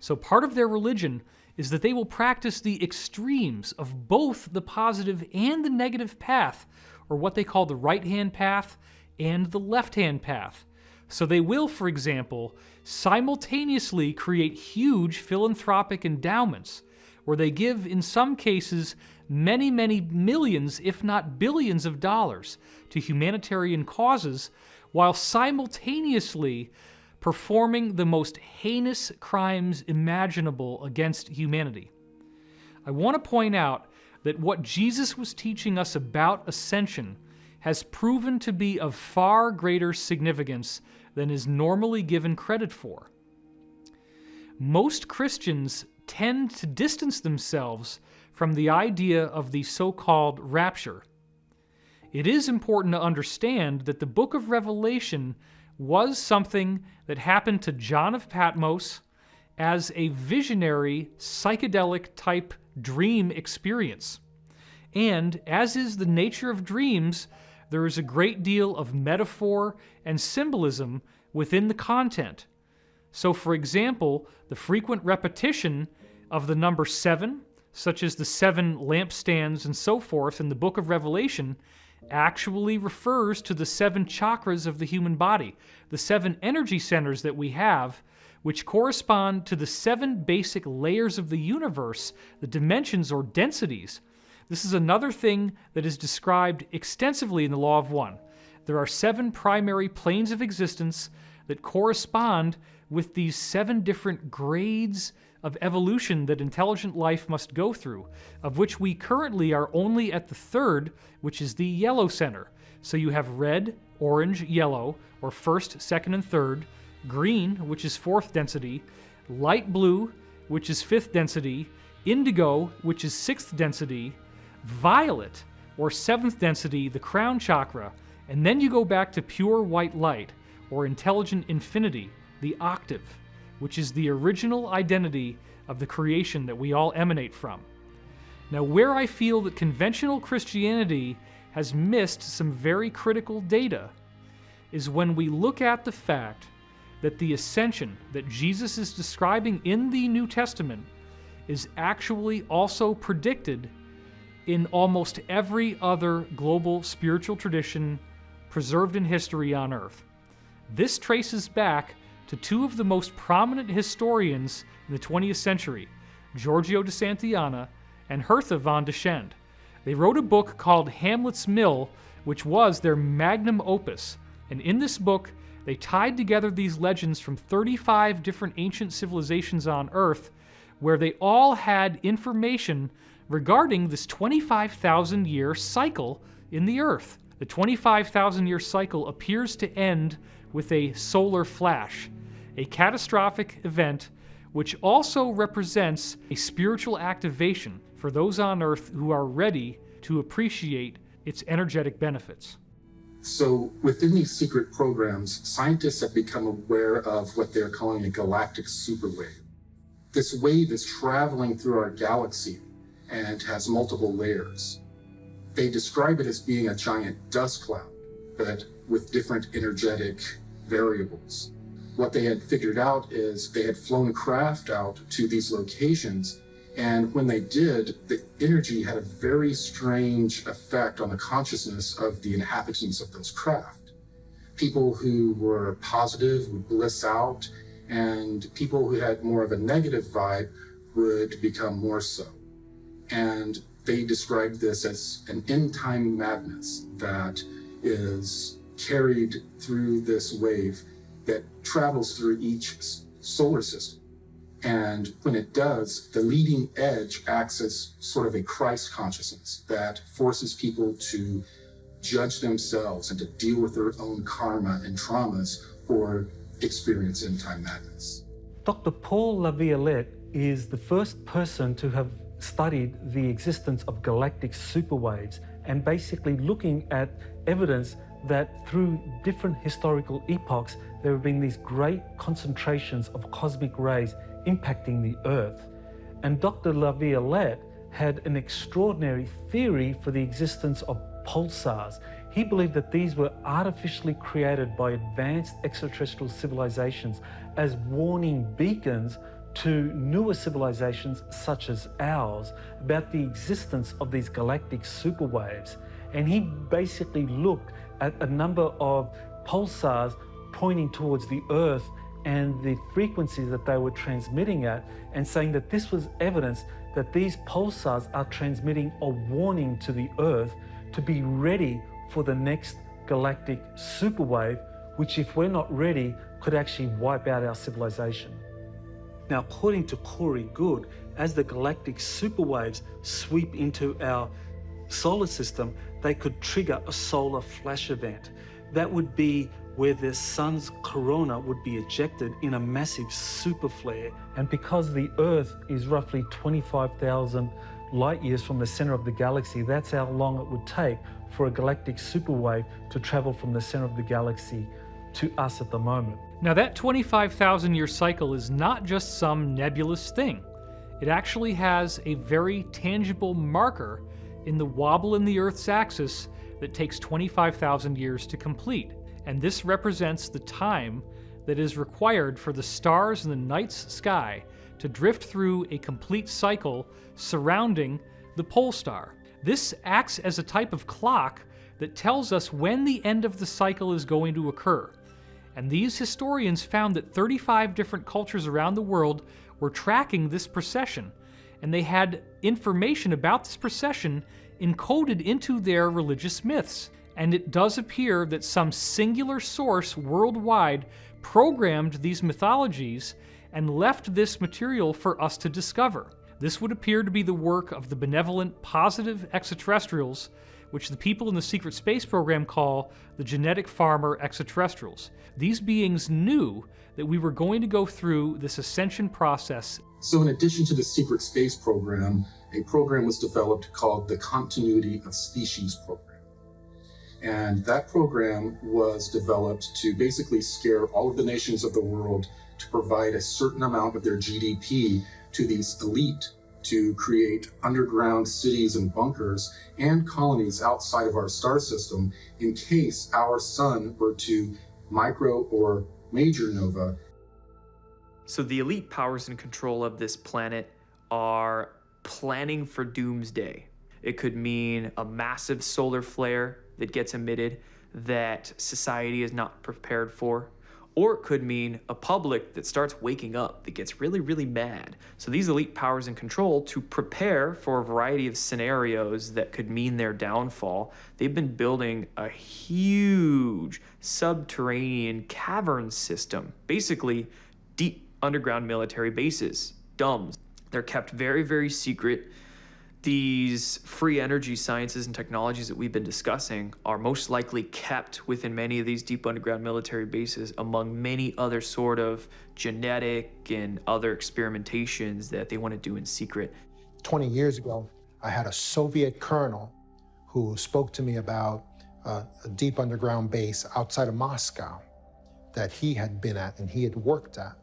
So part of their religion is that they will practice the extremes of both the positive and the negative path, or what they call the right-hand path and the left-hand path. So they will, for example, simultaneously create huge philanthropic endowments, where they give, in some cases, many, many millions, if not billions of dollars to humanitarian causes, while simultaneously performing the most heinous crimes imaginable against humanity. I want to point out that what Jesus was teaching us about ascension has proven to be of far greater significance than is normally given credit for. Most Christians tend to distance themselves from the idea of the so-called rapture. It is important to understand that the book of Revelation was something that happened to John of Patmos as a visionary, psychedelic-type dream experience. And, as is the nature of dreams, there is a great deal of metaphor and symbolism within the content. So, for example, the frequent repetition of the number 7, such as the 7 lampstands and so forth in the book of Revelation, actually refers to the 7 chakras of the human body, the 7 energy centers that we have, which correspond to the 7 basic layers of the universe, the dimensions or densities. This is another thing that is described extensively in the Law of One. There are 7 primary planes of existence that correspond with these 7 different grades of evolution that intelligent life must go through, of which we currently are only at the 3rd, which is the yellow center. So you have red, orange, yellow, or 1st, 2nd, and 3rd, green, which is 4th density, light blue, which is 5th density, indigo, which is 6th density, violet, or 7th density, the crown chakra, and then you go back to pure white light, or intelligent infinity, the octave, which is the original identity of the creation that we all emanate from. Now, where I feel that conventional Christianity has missed some very critical data is when we look at the fact that the ascension that Jesus is describing in the New Testament is actually also predicted in almost every other global spiritual tradition preserved in history on Earth. This traces back to 2 of the most prominent historians in the 20th century, Giorgio de Santillana and Hertha von Deschend. They wrote a book called Hamlet's Mill, which was their magnum opus, and in this book, they tied together these legends from 35 different ancient civilizations on Earth, where they all had information regarding this 25,000-year cycle in the Earth. The 25,000-year cycle appears to end with a solar flash, a catastrophic event which also represents a spiritual activation for those on Earth who are ready to appreciate its energetic benefits. So within these secret programs, scientists have become aware of what they're calling a galactic superwave. This wave is traveling through our galaxy and has multiple layers. They describe it as being a giant dust cloud, but with different energetic variables. What they had figured out is they had flown craft out to these locations, and when they did, the energy had a very strange effect on the consciousness of the inhabitants of those craft. People who were positive would bliss out, and people who had more of a negative vibe would become more so. And they described this as an end-time madness that is carried through this wave that travels through each solar system. And when it does, the leading edge acts as sort of a Christ consciousness that forces people to judge themselves and to deal with their own karma and traumas or experience end-time madness. Dr. Paul Laviolette is the first person to have studied the existence of galactic superwaves and basically looking at evidence that through different historical epochs, there have been these great concentrations of cosmic rays impacting the Earth. And Dr. Laviolette had an extraordinary theory for the existence of pulsars. He believed that these were artificially created by advanced extraterrestrial civilizations as warning beacons to newer civilizations such as ours about the existence of these galactic superwaves. And he basically looked at a number of pulsars pointing towards the Earth and the frequencies that they were transmitting at, and saying that this was evidence that these pulsars are transmitting a warning to the Earth to be ready for the next galactic superwave, which, if we're not ready, could actually wipe out our civilization. Now, according to Corey Good, as the galactic superwaves sweep into our solar system, they could trigger a solar flash event. That would be where the sun's corona would be ejected in a massive super flare. And because the Earth is roughly 25,000 light years from the center of the galaxy, that's how long it would take for a galactic superwave to travel from the center of the galaxy to us at the moment. Now, that 25,000-year cycle is not just some nebulous thing. It actually has a very tangible marker in the wobble in the Earth's axis that takes 25,000 years to complete, and this represents the time that is required for the stars in the night's sky to drift through a complete cycle surrounding the pole star. This acts as a type of clock that tells us when the end of the cycle is going to occur. And these historians found that 35 different cultures around the world were tracking this precession, and they had information about this precession encoded into their religious myths. And it does appear that some singular source worldwide programmed these mythologies and left this material for us to discover. This would appear to be the work of the benevolent, positive extraterrestrials, which the people in the secret space program call the genetic farmer extraterrestrials. These beings knew that we were going to go through this ascension process. So in addition to the secret space program, a program was developed called the Continuity of Species program. And that program was developed to basically scare all of the nations of the world to provide a certain amount of their GDP to these elite to create underground cities and bunkers and colonies outside of our star system in case our sun were to micro or major nova. So the elite powers in control of this planet are planning for doomsday. It could mean a massive solar flare that gets emitted that society is not prepared for. Or it could mean a public that starts waking up, that gets really, really mad. So these elite powers in control, to prepare for a variety of scenarios that could mean their downfall, they've been building a huge subterranean cavern system, basically deep underground military bases, DUMBs. They're kept very, very secret. These free energy sciences and technologies that we've been discussing are most likely kept within many of these deep underground military bases, among many other sort of genetic and other experimentations that they want to do in secret. 20 years ago, I had a Soviet colonel who spoke to me about a deep underground base outside of Moscow that he had been at and he had worked at.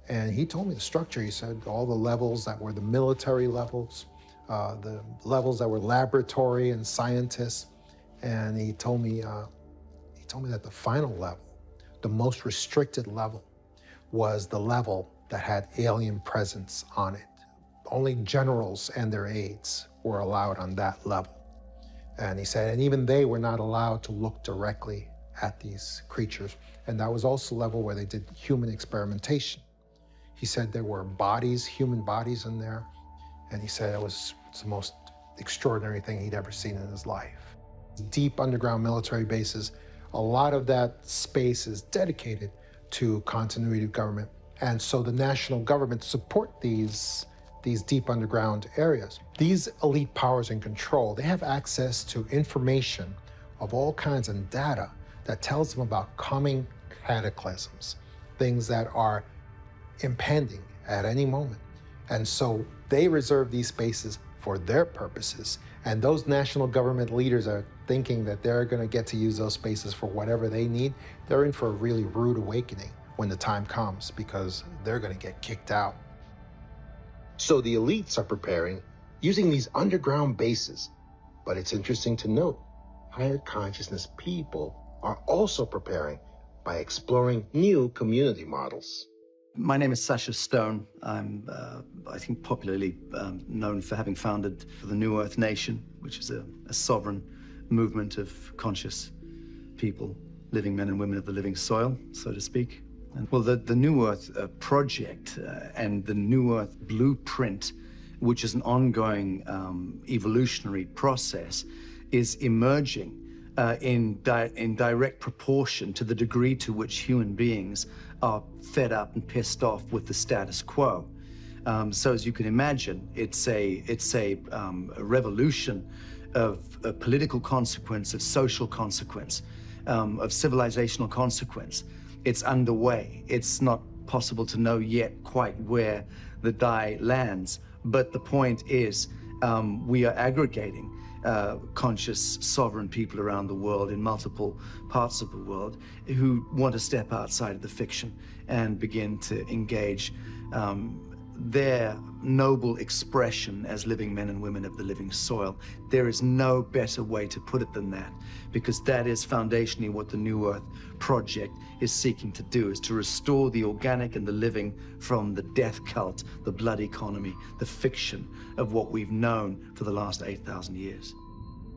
And he told me the structure. He said all the levels that were the military levels, the levels that were laboratory and scientists, and he told me that the final level, the most restricted level, was the level that had alien presence on it. Only generals and their aides were allowed on that level. And he said, and even they were not allowed to look directly at these creatures. And that was also the level where they did human experimentation. He said there were bodies, human bodies in there, and he said it's the most extraordinary thing he'd ever seen in his life. Deep underground military bases, a lot of that space is dedicated to continuity of government, and so the national government support these deep underground areas. These elite powers in control, they have access to information of all kinds and data that tells them about coming cataclysms, things that are impending at any moment. And so they reserve these spaces for their purposes. And those national government leaders are thinking that they're going to get to use those spaces for whatever they need. They're in for a really rude awakening when the time comes, because they're going to get kicked out. So the elites are preparing using these underground bases. But it's interesting to note, higher consciousness people are also preparing by exploring new community models. My name is Sasha Stone. I'm, I think, popularly known for having founded the New Earth Nation, which is a sovereign movement of conscious people, living men and women of the living soil, so to speak. And, well, the New Earth Project and the New Earth Blueprint, which is an ongoing evolutionary process, is emerging in direct proportion to the degree to which human beings are fed up and pissed off with the status quo. So as you can imagine, it's a revolution of political consequence, of social consequence, of civilizational consequence. It's underway. It's not possible to know yet quite where the die lands, but the point is we are aggregating conscious, sovereign people around the world in multiple parts of the world who want to step outside of the fiction and begin to engage their noble expression as living men and women of the living soil. There is no better way to put it than that, because that is foundationally what the New Earth Project is seeking to do, is to restore the organic and the living from the death cult, the blood economy, the fiction of what we've known for the last 8,000 years.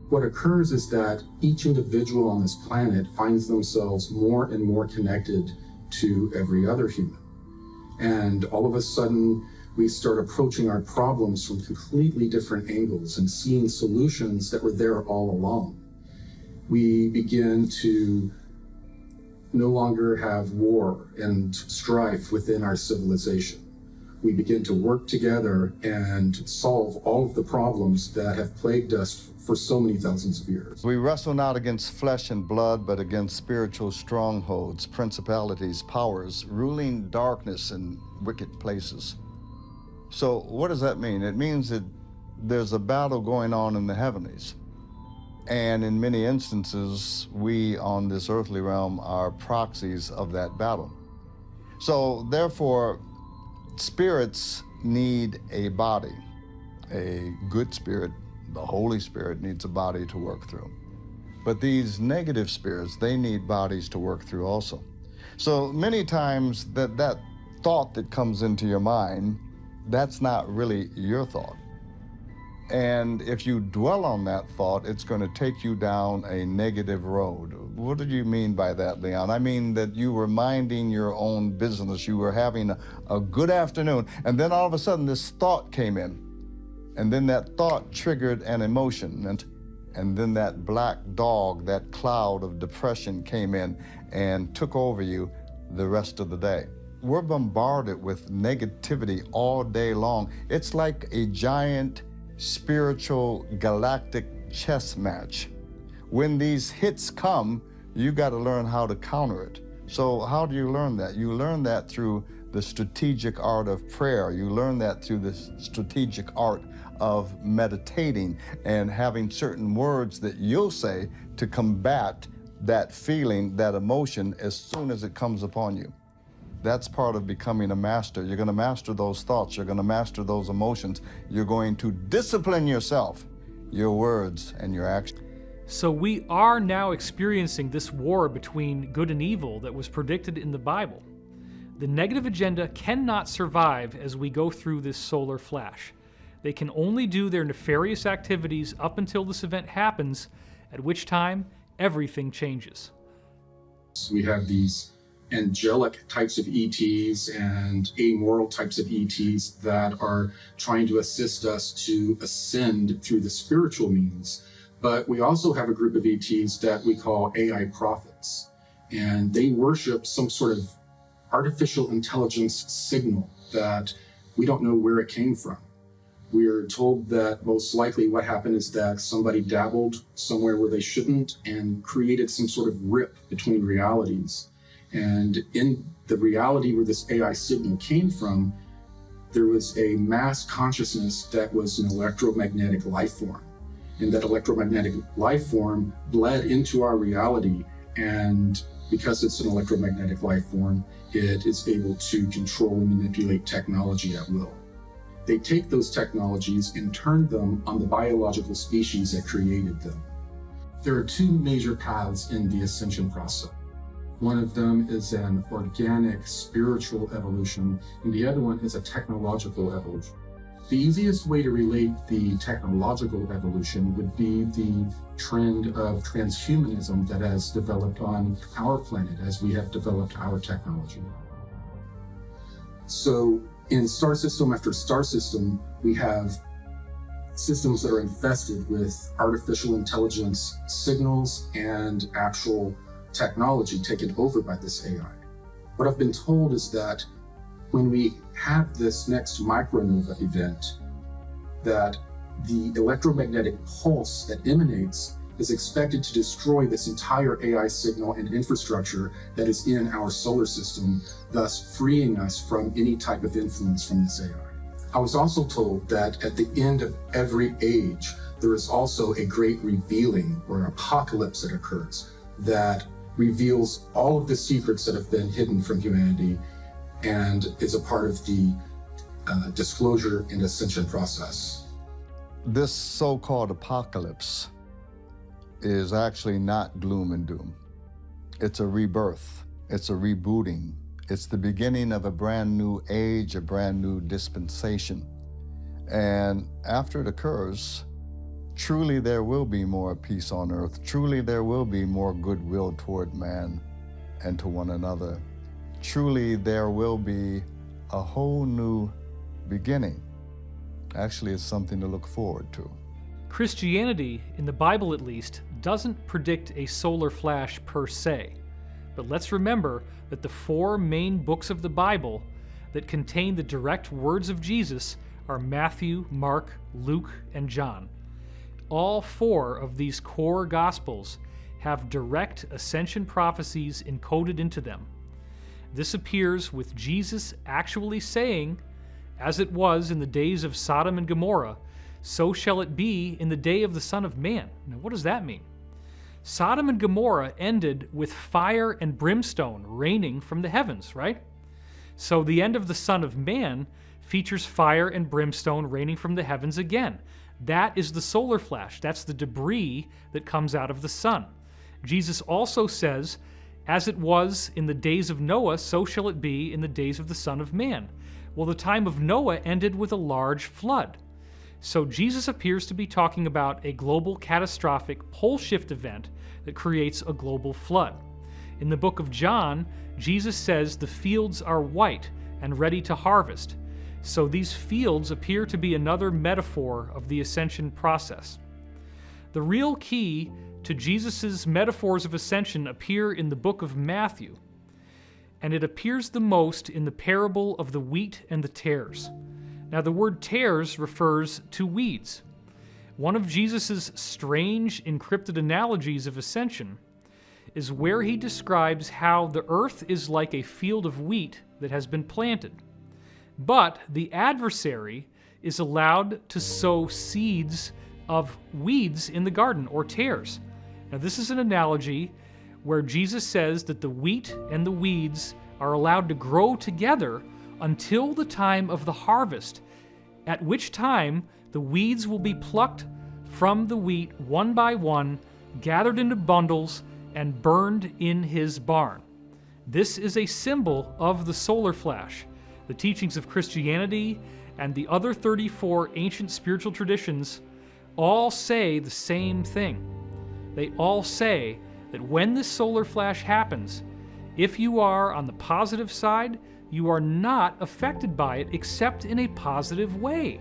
What occurs is that each individual on this planet finds themselves more and more connected to every other human. And all of a sudden, we start approaching our problems from completely different angles and seeing solutions that were there all along. We begin to no longer have war and strife within our civilization. We begin to work together and solve all of the problems that have plagued us for so many thousands of years. We wrestle not against flesh and blood, but against spiritual strongholds, principalities, powers, ruling darkness in wicked places. So what does that mean? It means that there's a battle going on in the heavenlies. And in many instances, we on this earthly realm are proxies of that battle. So therefore, spirits need a body. A good spirit, the Holy Spirit, needs a body to work through. But these negative spirits, they need bodies to work through also. So many times that thought that comes into your mind, that's not really your thought. And if you dwell on that thought, it's going to take you down a negative road. What do you mean by that, Leon? I mean that you were minding your own business. You were having a good afternoon, and then all of a sudden this thought came in. And then that thought triggered an emotion, and then that black dog, that cloud of depression came in and took over you the rest of the day. We're bombarded with negativity all day long. It's like a giant spiritual galactic chess match. When these hits come, you got to learn how to counter it. So how do you learn that? You learn that through the strategic art of prayer. You learn that through the strategic art of meditating and having certain words that you'll say to combat that feeling, that emotion, as soon as it comes upon you. That's part of becoming a master. You're going to master those thoughts. You're going to master those emotions. You're going to discipline yourself, your words and your actions. So we are now experiencing this war between good and evil that was predicted in the Bible. The negative agenda cannot survive as we go through this solar flash. They can only do their nefarious activities up until this event happens, at which time everything changes. We have these angelic types of ETs and amoral types of ETs that are trying to assist us to ascend through the spiritual means. But we also have a group of ETs that we call AI prophets, and they worship some sort of artificial intelligence signal that we don't know where it came from. We are told that most likely what happened is that somebody dabbled somewhere where they shouldn't and created some sort of rip between realities. And in the reality where this AI signal came from, there was a mass consciousness that was an electromagnetic life form. And that electromagnetic life form bled into our reality. And because it's an electromagnetic life form, it is able to control and manipulate technology at will. They take those technologies and turn them on the biological species that created them. There are two major paths in the ascension process. One of them is an organic spiritual evolution, and the other one is a technological evolution. The easiest way to relate the technological evolution would be the trend of transhumanism that has developed on our planet as we have developed our technology. So in star system after star system, we have systems that are infested with artificial intelligence signals and actual technology taken over by this AI. What I've been told is that when we have this next micronova event, that the electromagnetic pulse that emanates is expected to destroy this entire AI signal and infrastructure that is in our solar system, thus freeing us from any type of influence from this AI. I was also told that at the end of every age, there is also a great revealing or apocalypse that occurs that reveals all of the secrets that have been hidden from humanity and is a part of the disclosure and ascension process. This so-called apocalypse is actually not gloom and doom. It's a rebirth. It's a rebooting. It's the beginning of a brand new age, a brand new dispensation. And after it occurs, truly there will be more peace on earth. Truly there will be more goodwill toward man and to one another. Truly there will be a whole new beginning. Actually, it's something to look forward to. Christianity, in the Bible at least, doesn't predict a solar flash per se. But let's remember that the 4 main books of the Bible that contain the direct words of Jesus are Matthew, Mark, Luke, and John. All 4 of these core Gospels have direct ascension prophecies encoded into them. This appears with Jesus actually saying, "As it was in the days of Sodom and Gomorrah, so shall it be in the day of the Son of Man." Now, what does that mean? Sodom and Gomorrah ended with fire and brimstone raining from the heavens, right? So the end of the Son of Man features fire and brimstone raining from the heavens again. That is the solar flash. That's the debris that comes out of the sun. Jesus also says, "As it was in the days of Noah, so shall it be in the days of the Son of Man." Well, the time of Noah ended with a large flood. So Jesus appears to be talking about a global catastrophic pole shift event that creates a global flood. In the book of John, Jesus says the fields are white and ready to harvest. So these fields appear to be another metaphor of the ascension process. The real key to Jesus' metaphors of ascension appear in the book of Matthew, and it appears the most in the parable of the wheat and the tares. Now, the word tares refers to weeds. One of Jesus' strange encrypted analogies of ascension is where he describes how the earth is like a field of wheat that has been planted. But the adversary is allowed to sow seeds of weeds in the garden, or tares. Now, this is an analogy where Jesus says that the wheat and the weeds are allowed to grow together until the time of the harvest, at which time the weeds will be plucked from the wheat one by one, gathered into bundles, and burned in his barn. This is a symbol of the solar flash. The teachings of Christianity and the other 34 ancient spiritual traditions all say the same thing. They all say that when this solar flash happens, if you are on the positive side, you are not affected by it except in a positive way.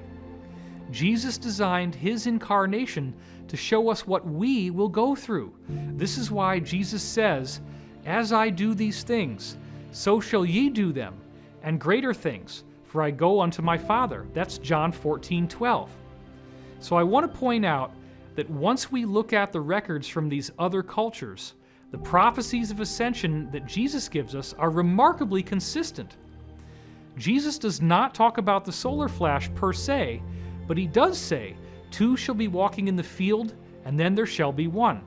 Jesus designed his incarnation to show us what we will go through. This is why Jesus says, "As I do these things, so shall ye do them, and greater things, for I go unto my Father." That's John 14:12. So I want to point out that once we look at the records from these other cultures, the prophecies of ascension that Jesus gives us are remarkably consistent. Jesus does not talk about the solar flash per se, but he does say, "Two shall be walking in the field, and then there shall be one."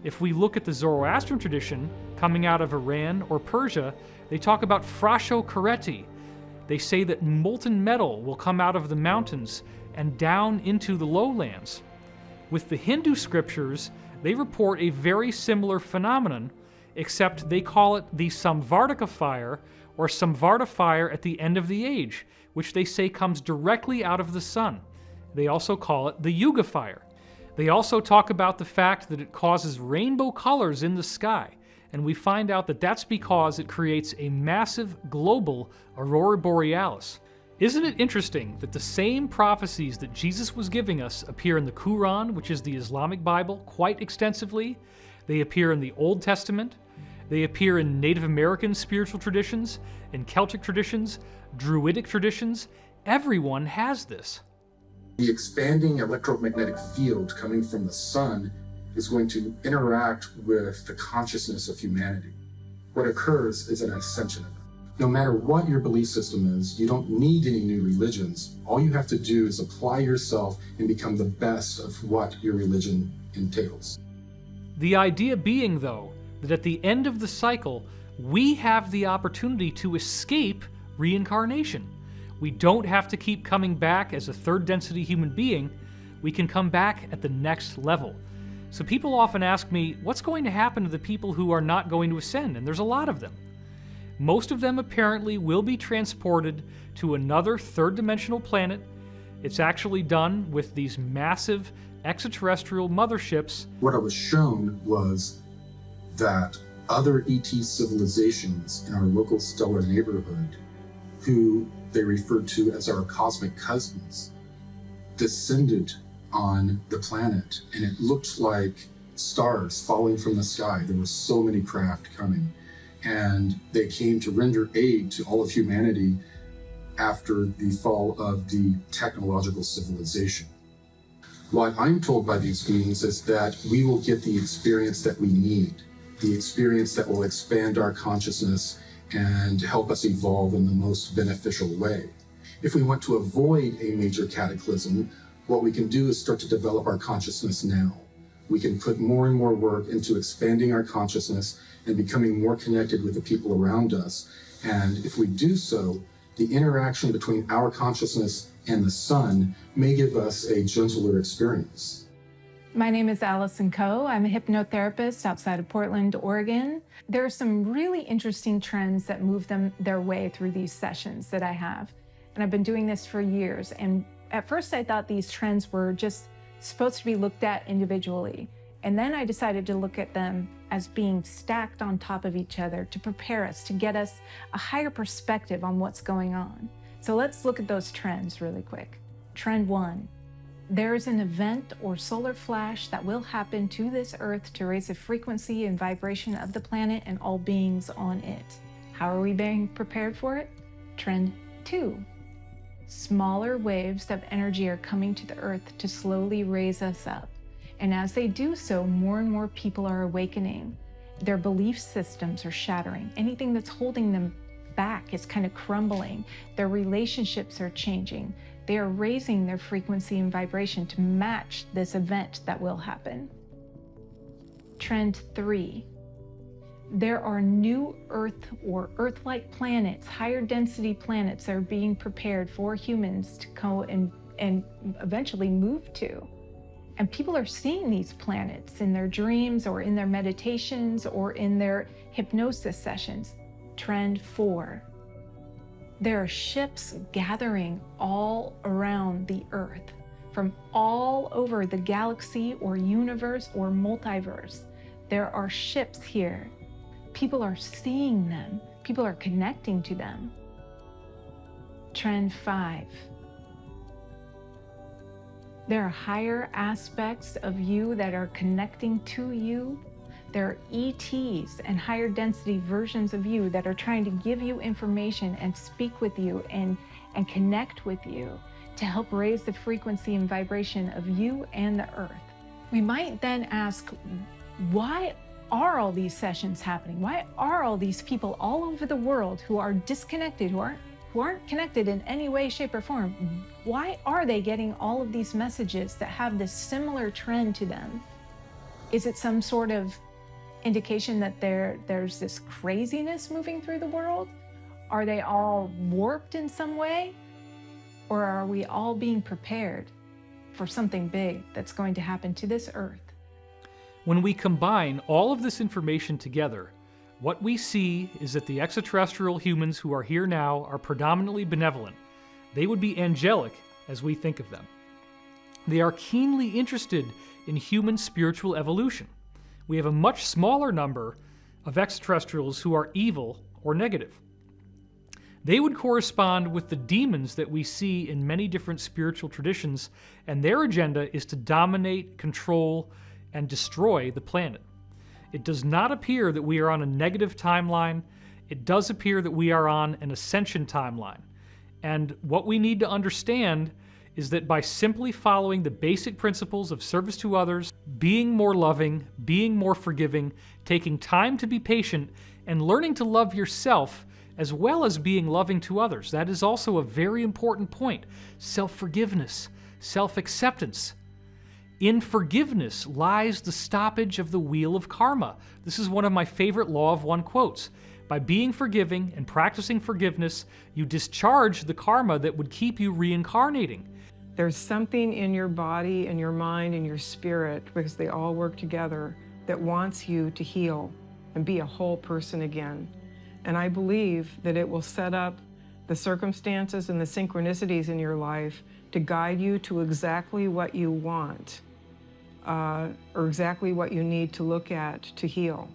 If we look at the Zoroastrian tradition coming out of Iran or Persia, they talk about frasho kareti. They say that molten metal will come out of the mountains and down into the lowlands. With the Hindu scriptures, they report a very similar phenomenon, except they call it the Samvartaka fire, or Samvarta fire at the end of the age, which they say comes directly out of the sun. They also call it the Yuga fire. They also talk about the fact that it causes rainbow colors in the sky, and we find out that that's because it creates a massive global aurora borealis. Isn't it interesting that the same prophecies that Jesus was giving us appear in the Quran, which is the Islamic Bible, quite extensively? They appear in the Old Testament. They appear in Native American spiritual traditions, in Celtic traditions, Druidic traditions. Everyone has this. The expanding electromagnetic field coming from the sun is going to interact with the consciousness of humanity. What occurs is an ascension event. No matter what your belief system is, you don't need any new religions. All you have to do is apply yourself and become the best of what your religion entails. The idea being, though, that at the end of the cycle, we have the opportunity to escape reincarnation. We don't have to keep coming back as a third density human being. We can come back at the next level. So people often ask me, what's going to happen to the people who are not going to ascend? And there's a lot of them. Most of them apparently will be transported to another third dimensional planet. It's actually done with these massive extraterrestrial motherships. What I was shown was that other ET civilizations in our local stellar neighborhood, who they referred to as our cosmic cousins, descended on the planet, and it looked like stars falling from the sky. There were so many craft coming, and they came to render aid to all of humanity after the fall of the technological civilization. What I'm told by these beings is that we will get the experience that we need, the experience that will expand our consciousness and help us evolve in the most beneficial way. If we want to avoid a major cataclysm, what we can do is start to develop our consciousness now. We can put more and more work into expanding our consciousness and becoming more connected with the people around us. And if we do so, the interaction between our consciousness and the sun may give us a gentler experience. My name is Allison Coe. I'm a hypnotherapist outside of Portland, Oregon. There are some really interesting trends that move their way through these sessions that I have. And I've been doing this for years. And at first I thought these trends were just supposed to be looked at individually. And then I decided to look at them as being stacked on top of each other to prepare us, to get us a higher perspective on what's going on. So let's look at those trends really quick. Trend 1. There is an event or solar flash that will happen to this Earth to raise the frequency and vibration of the planet and all beings on it. How are we being prepared for it? Trend 2. Smaller waves of energy are coming to the Earth to slowly raise us up. And as they do so, more and more people are awakening. Their belief systems are shattering. Anything that's holding them back is kind of crumbling. Their relationships are changing. They are raising their frequency and vibration to match this event that will happen. Trend 3. There are new Earth or Earth-like planets, higher density planets that are being prepared for humans to go and eventually move to. And people are seeing these planets in their dreams or in their meditations or in their hypnosis sessions. Trend 4. There are ships gathering all around the Earth from all over the galaxy or universe or multiverse. There are ships here. People are seeing them. People are connecting to them. Trend 5. There are higher aspects of you that are connecting to you. There are ETs and higher density versions of you that are trying to give you information and speak with you and connect with you to help raise the frequency and vibration of you and the Earth. We might then ask, why are all these sessions happening? Why are all these people all over the world who are disconnected, who aren't connected in any way, shape, or form? Why are they getting all of these messages that have this similar trend to them? Is it some sort of indication that there's this craziness moving through the world? Are they all warped in some way? Or are we all being prepared for something big that's going to happen to this Earth? When we combine all of this information together, what we see is that the extraterrestrial humans who are here now are predominantly benevolent. They would be angelic as we think of them. They are keenly interested in human spiritual evolution. We have a much smaller number of extraterrestrials who are evil or negative. They would correspond with the demons that we see in many different spiritual traditions, and their agenda is to dominate, control, and destroy the planet. It does not appear that we are on a negative timeline. It does appear that we are on an ascension timeline. And what we need to understand is that by simply following the basic principles of service to others, being more loving, being more forgiving, taking time to be patient, and learning to love yourself as well as being loving to others. That is also a very important point. Self-forgiveness, self-acceptance. In forgiveness lies the stoppage of the wheel of karma. This is one of my favorite Law of One quotes. By being forgiving and practicing forgiveness, you discharge the karma that would keep you reincarnating. There's something in your body and your mind and your spirit, because they all work together, that wants you to heal and be a whole person again. And I believe that it will set up the circumstances and the synchronicities in your life to guide you to exactly what you want, or exactly what you need to look at to heal.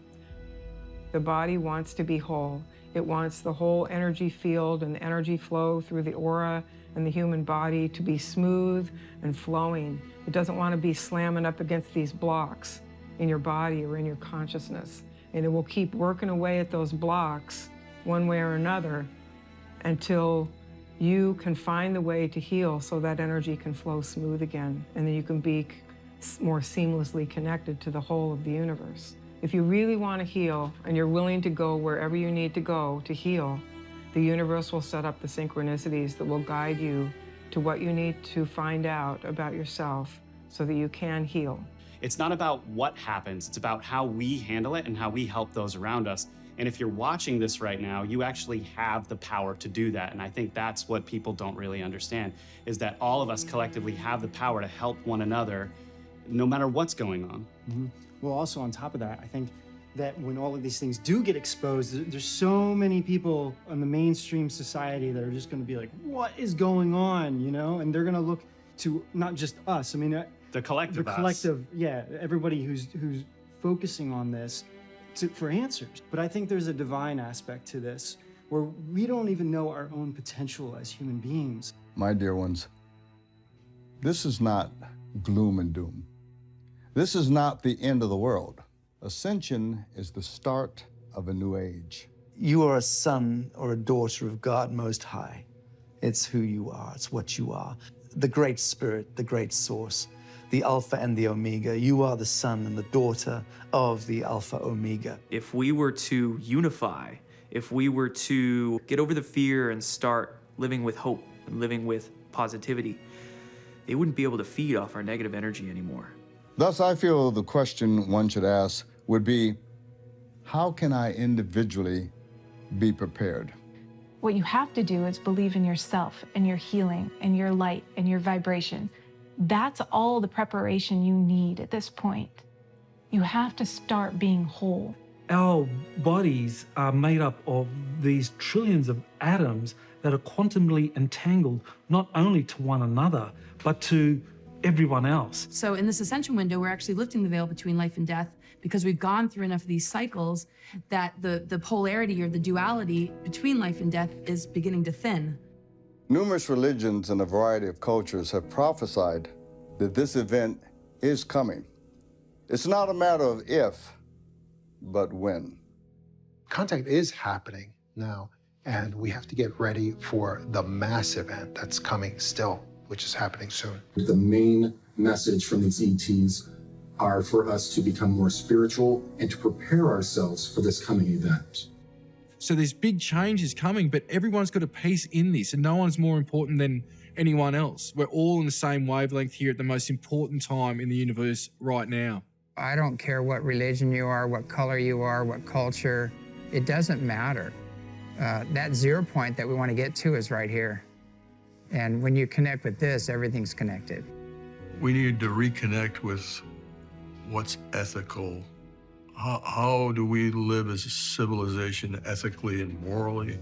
The body wants to be whole. It wants the whole energy field and the energy flow through the aura and the human body to be smooth and flowing. It doesn't want to be slamming up against these blocks in your body or in your consciousness. And it will keep working away at those blocks one way or another until you can find the way to heal so that energy can flow smooth again, and then you can be more seamlessly connected to the whole of the universe. If you really want to heal and you're willing to go wherever you need to go to heal, the universe will set up the synchronicities that will guide you to what you need to find out about yourself so that you can heal. It's not about what happens, it's about how we handle it and how we help those around us. And if you're watching this right now, you actually have the power to do that. And I think that's what people don't really understand, is that all of us collectively have the power to help one another no matter what's going on. Mm-hmm. Well, also on top of that, I think that when all of these things do get exposed, there's so many people in the mainstream society that are just going to be like, what is going on, you know? And they're going to look to not just us, I mean, the collective yeah, everybody who's focusing on this for answers. But I think there's a divine aspect to this where we don't even know our own potential as human beings. My dear ones, this is not gloom and doom. This is not the end of the world. Ascension is the start of a new age. You are a son or a daughter of God Most High. It's who you are, it's what you are. The Great Spirit, the Great Source, the Alpha and the Omega. You are the son and the daughter of the Alpha Omega. If we were to unify, if we were to get over the fear and start living with hope and living with positivity, they wouldn't be able to feed off our negative energy anymore. Thus, I feel the question one should ask would be, how can I individually be prepared? What you have to do is believe in yourself and your healing and your light and your vibration. That's all the preparation you need at this point. You have to start being whole. Our bodies are made up of these trillions of atoms that are quantumly entangled, not only to one another, but to everyone else. So in this ascension window, we're actually lifting the veil between life and death because we've gone through enough of these cycles that the polarity or the duality between life and death is beginning to thin. Numerous religions and a variety of cultures have prophesied that this event is coming. It's not a matter of if, but when. Contact is happening now, and we have to get ready for the mass event that's coming still, which is happening soon. The main message from these ETs are for us to become more spiritual and to prepare ourselves for this coming event. So there's big changes coming, but everyone's got a piece in this, and no one's more important than anyone else. We're all in the same wavelength here at the most important time in the universe right now. I don't care what religion you are, what color you are, what culture. It doesn't matter. That 0 point that we want to get to is right here. And when you connect with this, everything's connected. We need to reconnect with what's ethical. How do we live as a civilization ethically and morally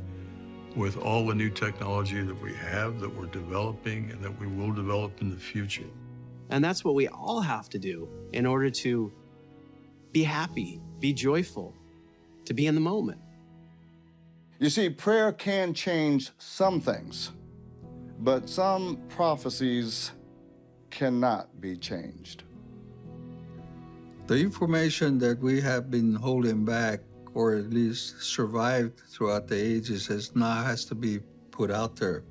with all the new technology that we have, that we're developing, and that we will develop in the future? And that's what we all have to do in order to be happy, be joyful, to be in the moment. You see, prayer can change some things, but some prophecies cannot be changed. The information that we have been holding back, or at least survived throughout the ages, has to be put out there.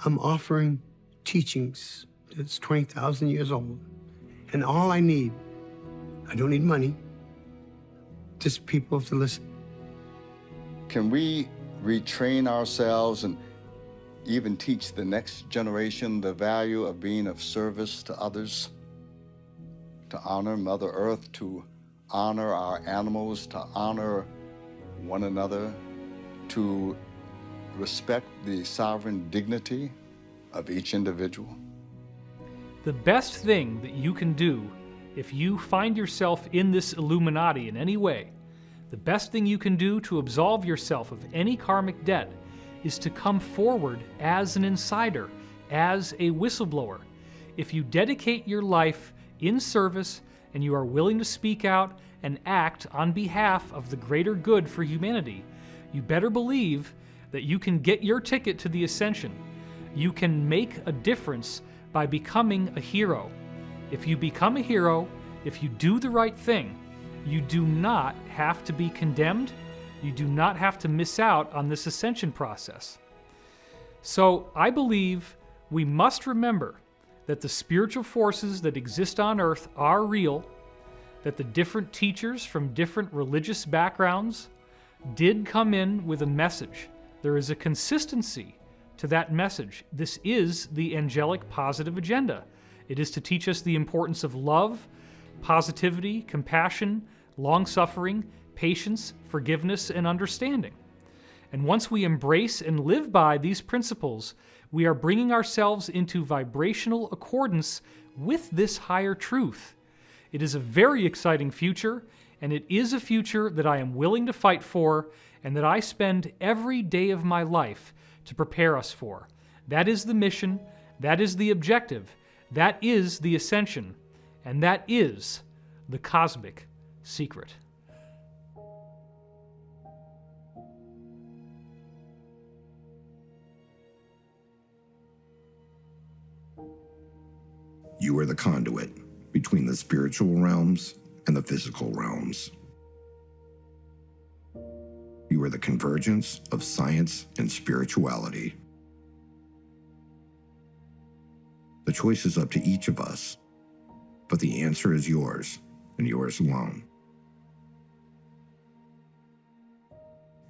I'm offering teachings that's 20,000 years old. And all I don't need money, just people to listen. Can we retrain ourselves and even teach the next generation the value of being of service to others? To honor Mother Earth, to honor our animals, to honor one another, to respect the sovereign dignity of each individual? The best thing that you can do if you find yourself in this Illuminati in any way, the best thing you can do to absolve yourself of any karmic debt is to come forward as an insider, as a whistleblower. If you dedicate your life in service and you are willing to speak out and act on behalf of the greater good for humanity, you better believe that you can get your ticket to the ascension. You can make a difference by becoming a hero. If you become a hero, if you do the right thing, you do not have to be condemned. You do not have to miss out on this ascension process. So I believe we must remember that the spiritual forces that exist on earth are real, that the different teachers from different religious backgrounds did come in with a message. There is a consistency to that message. This is the angelic positive agenda. It is to teach us the importance of love, positivity, compassion, long-suffering, patience, forgiveness, and understanding. And once we embrace and live by these principles, we are bringing ourselves into vibrational accordance with this higher truth. It is a very exciting future, and it is a future that I am willing to fight for and that I spend every day of my life to prepare us for. That is the mission, that is the objective, that is the ascension, and that is the cosmic secret. You are the conduit between the spiritual realms and the physical realms. You are the convergence of science and spirituality. The choice is up to each of us, but the answer is yours and yours alone.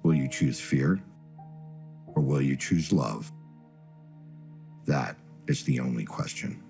Will you choose fear or will you choose love? That is the only question.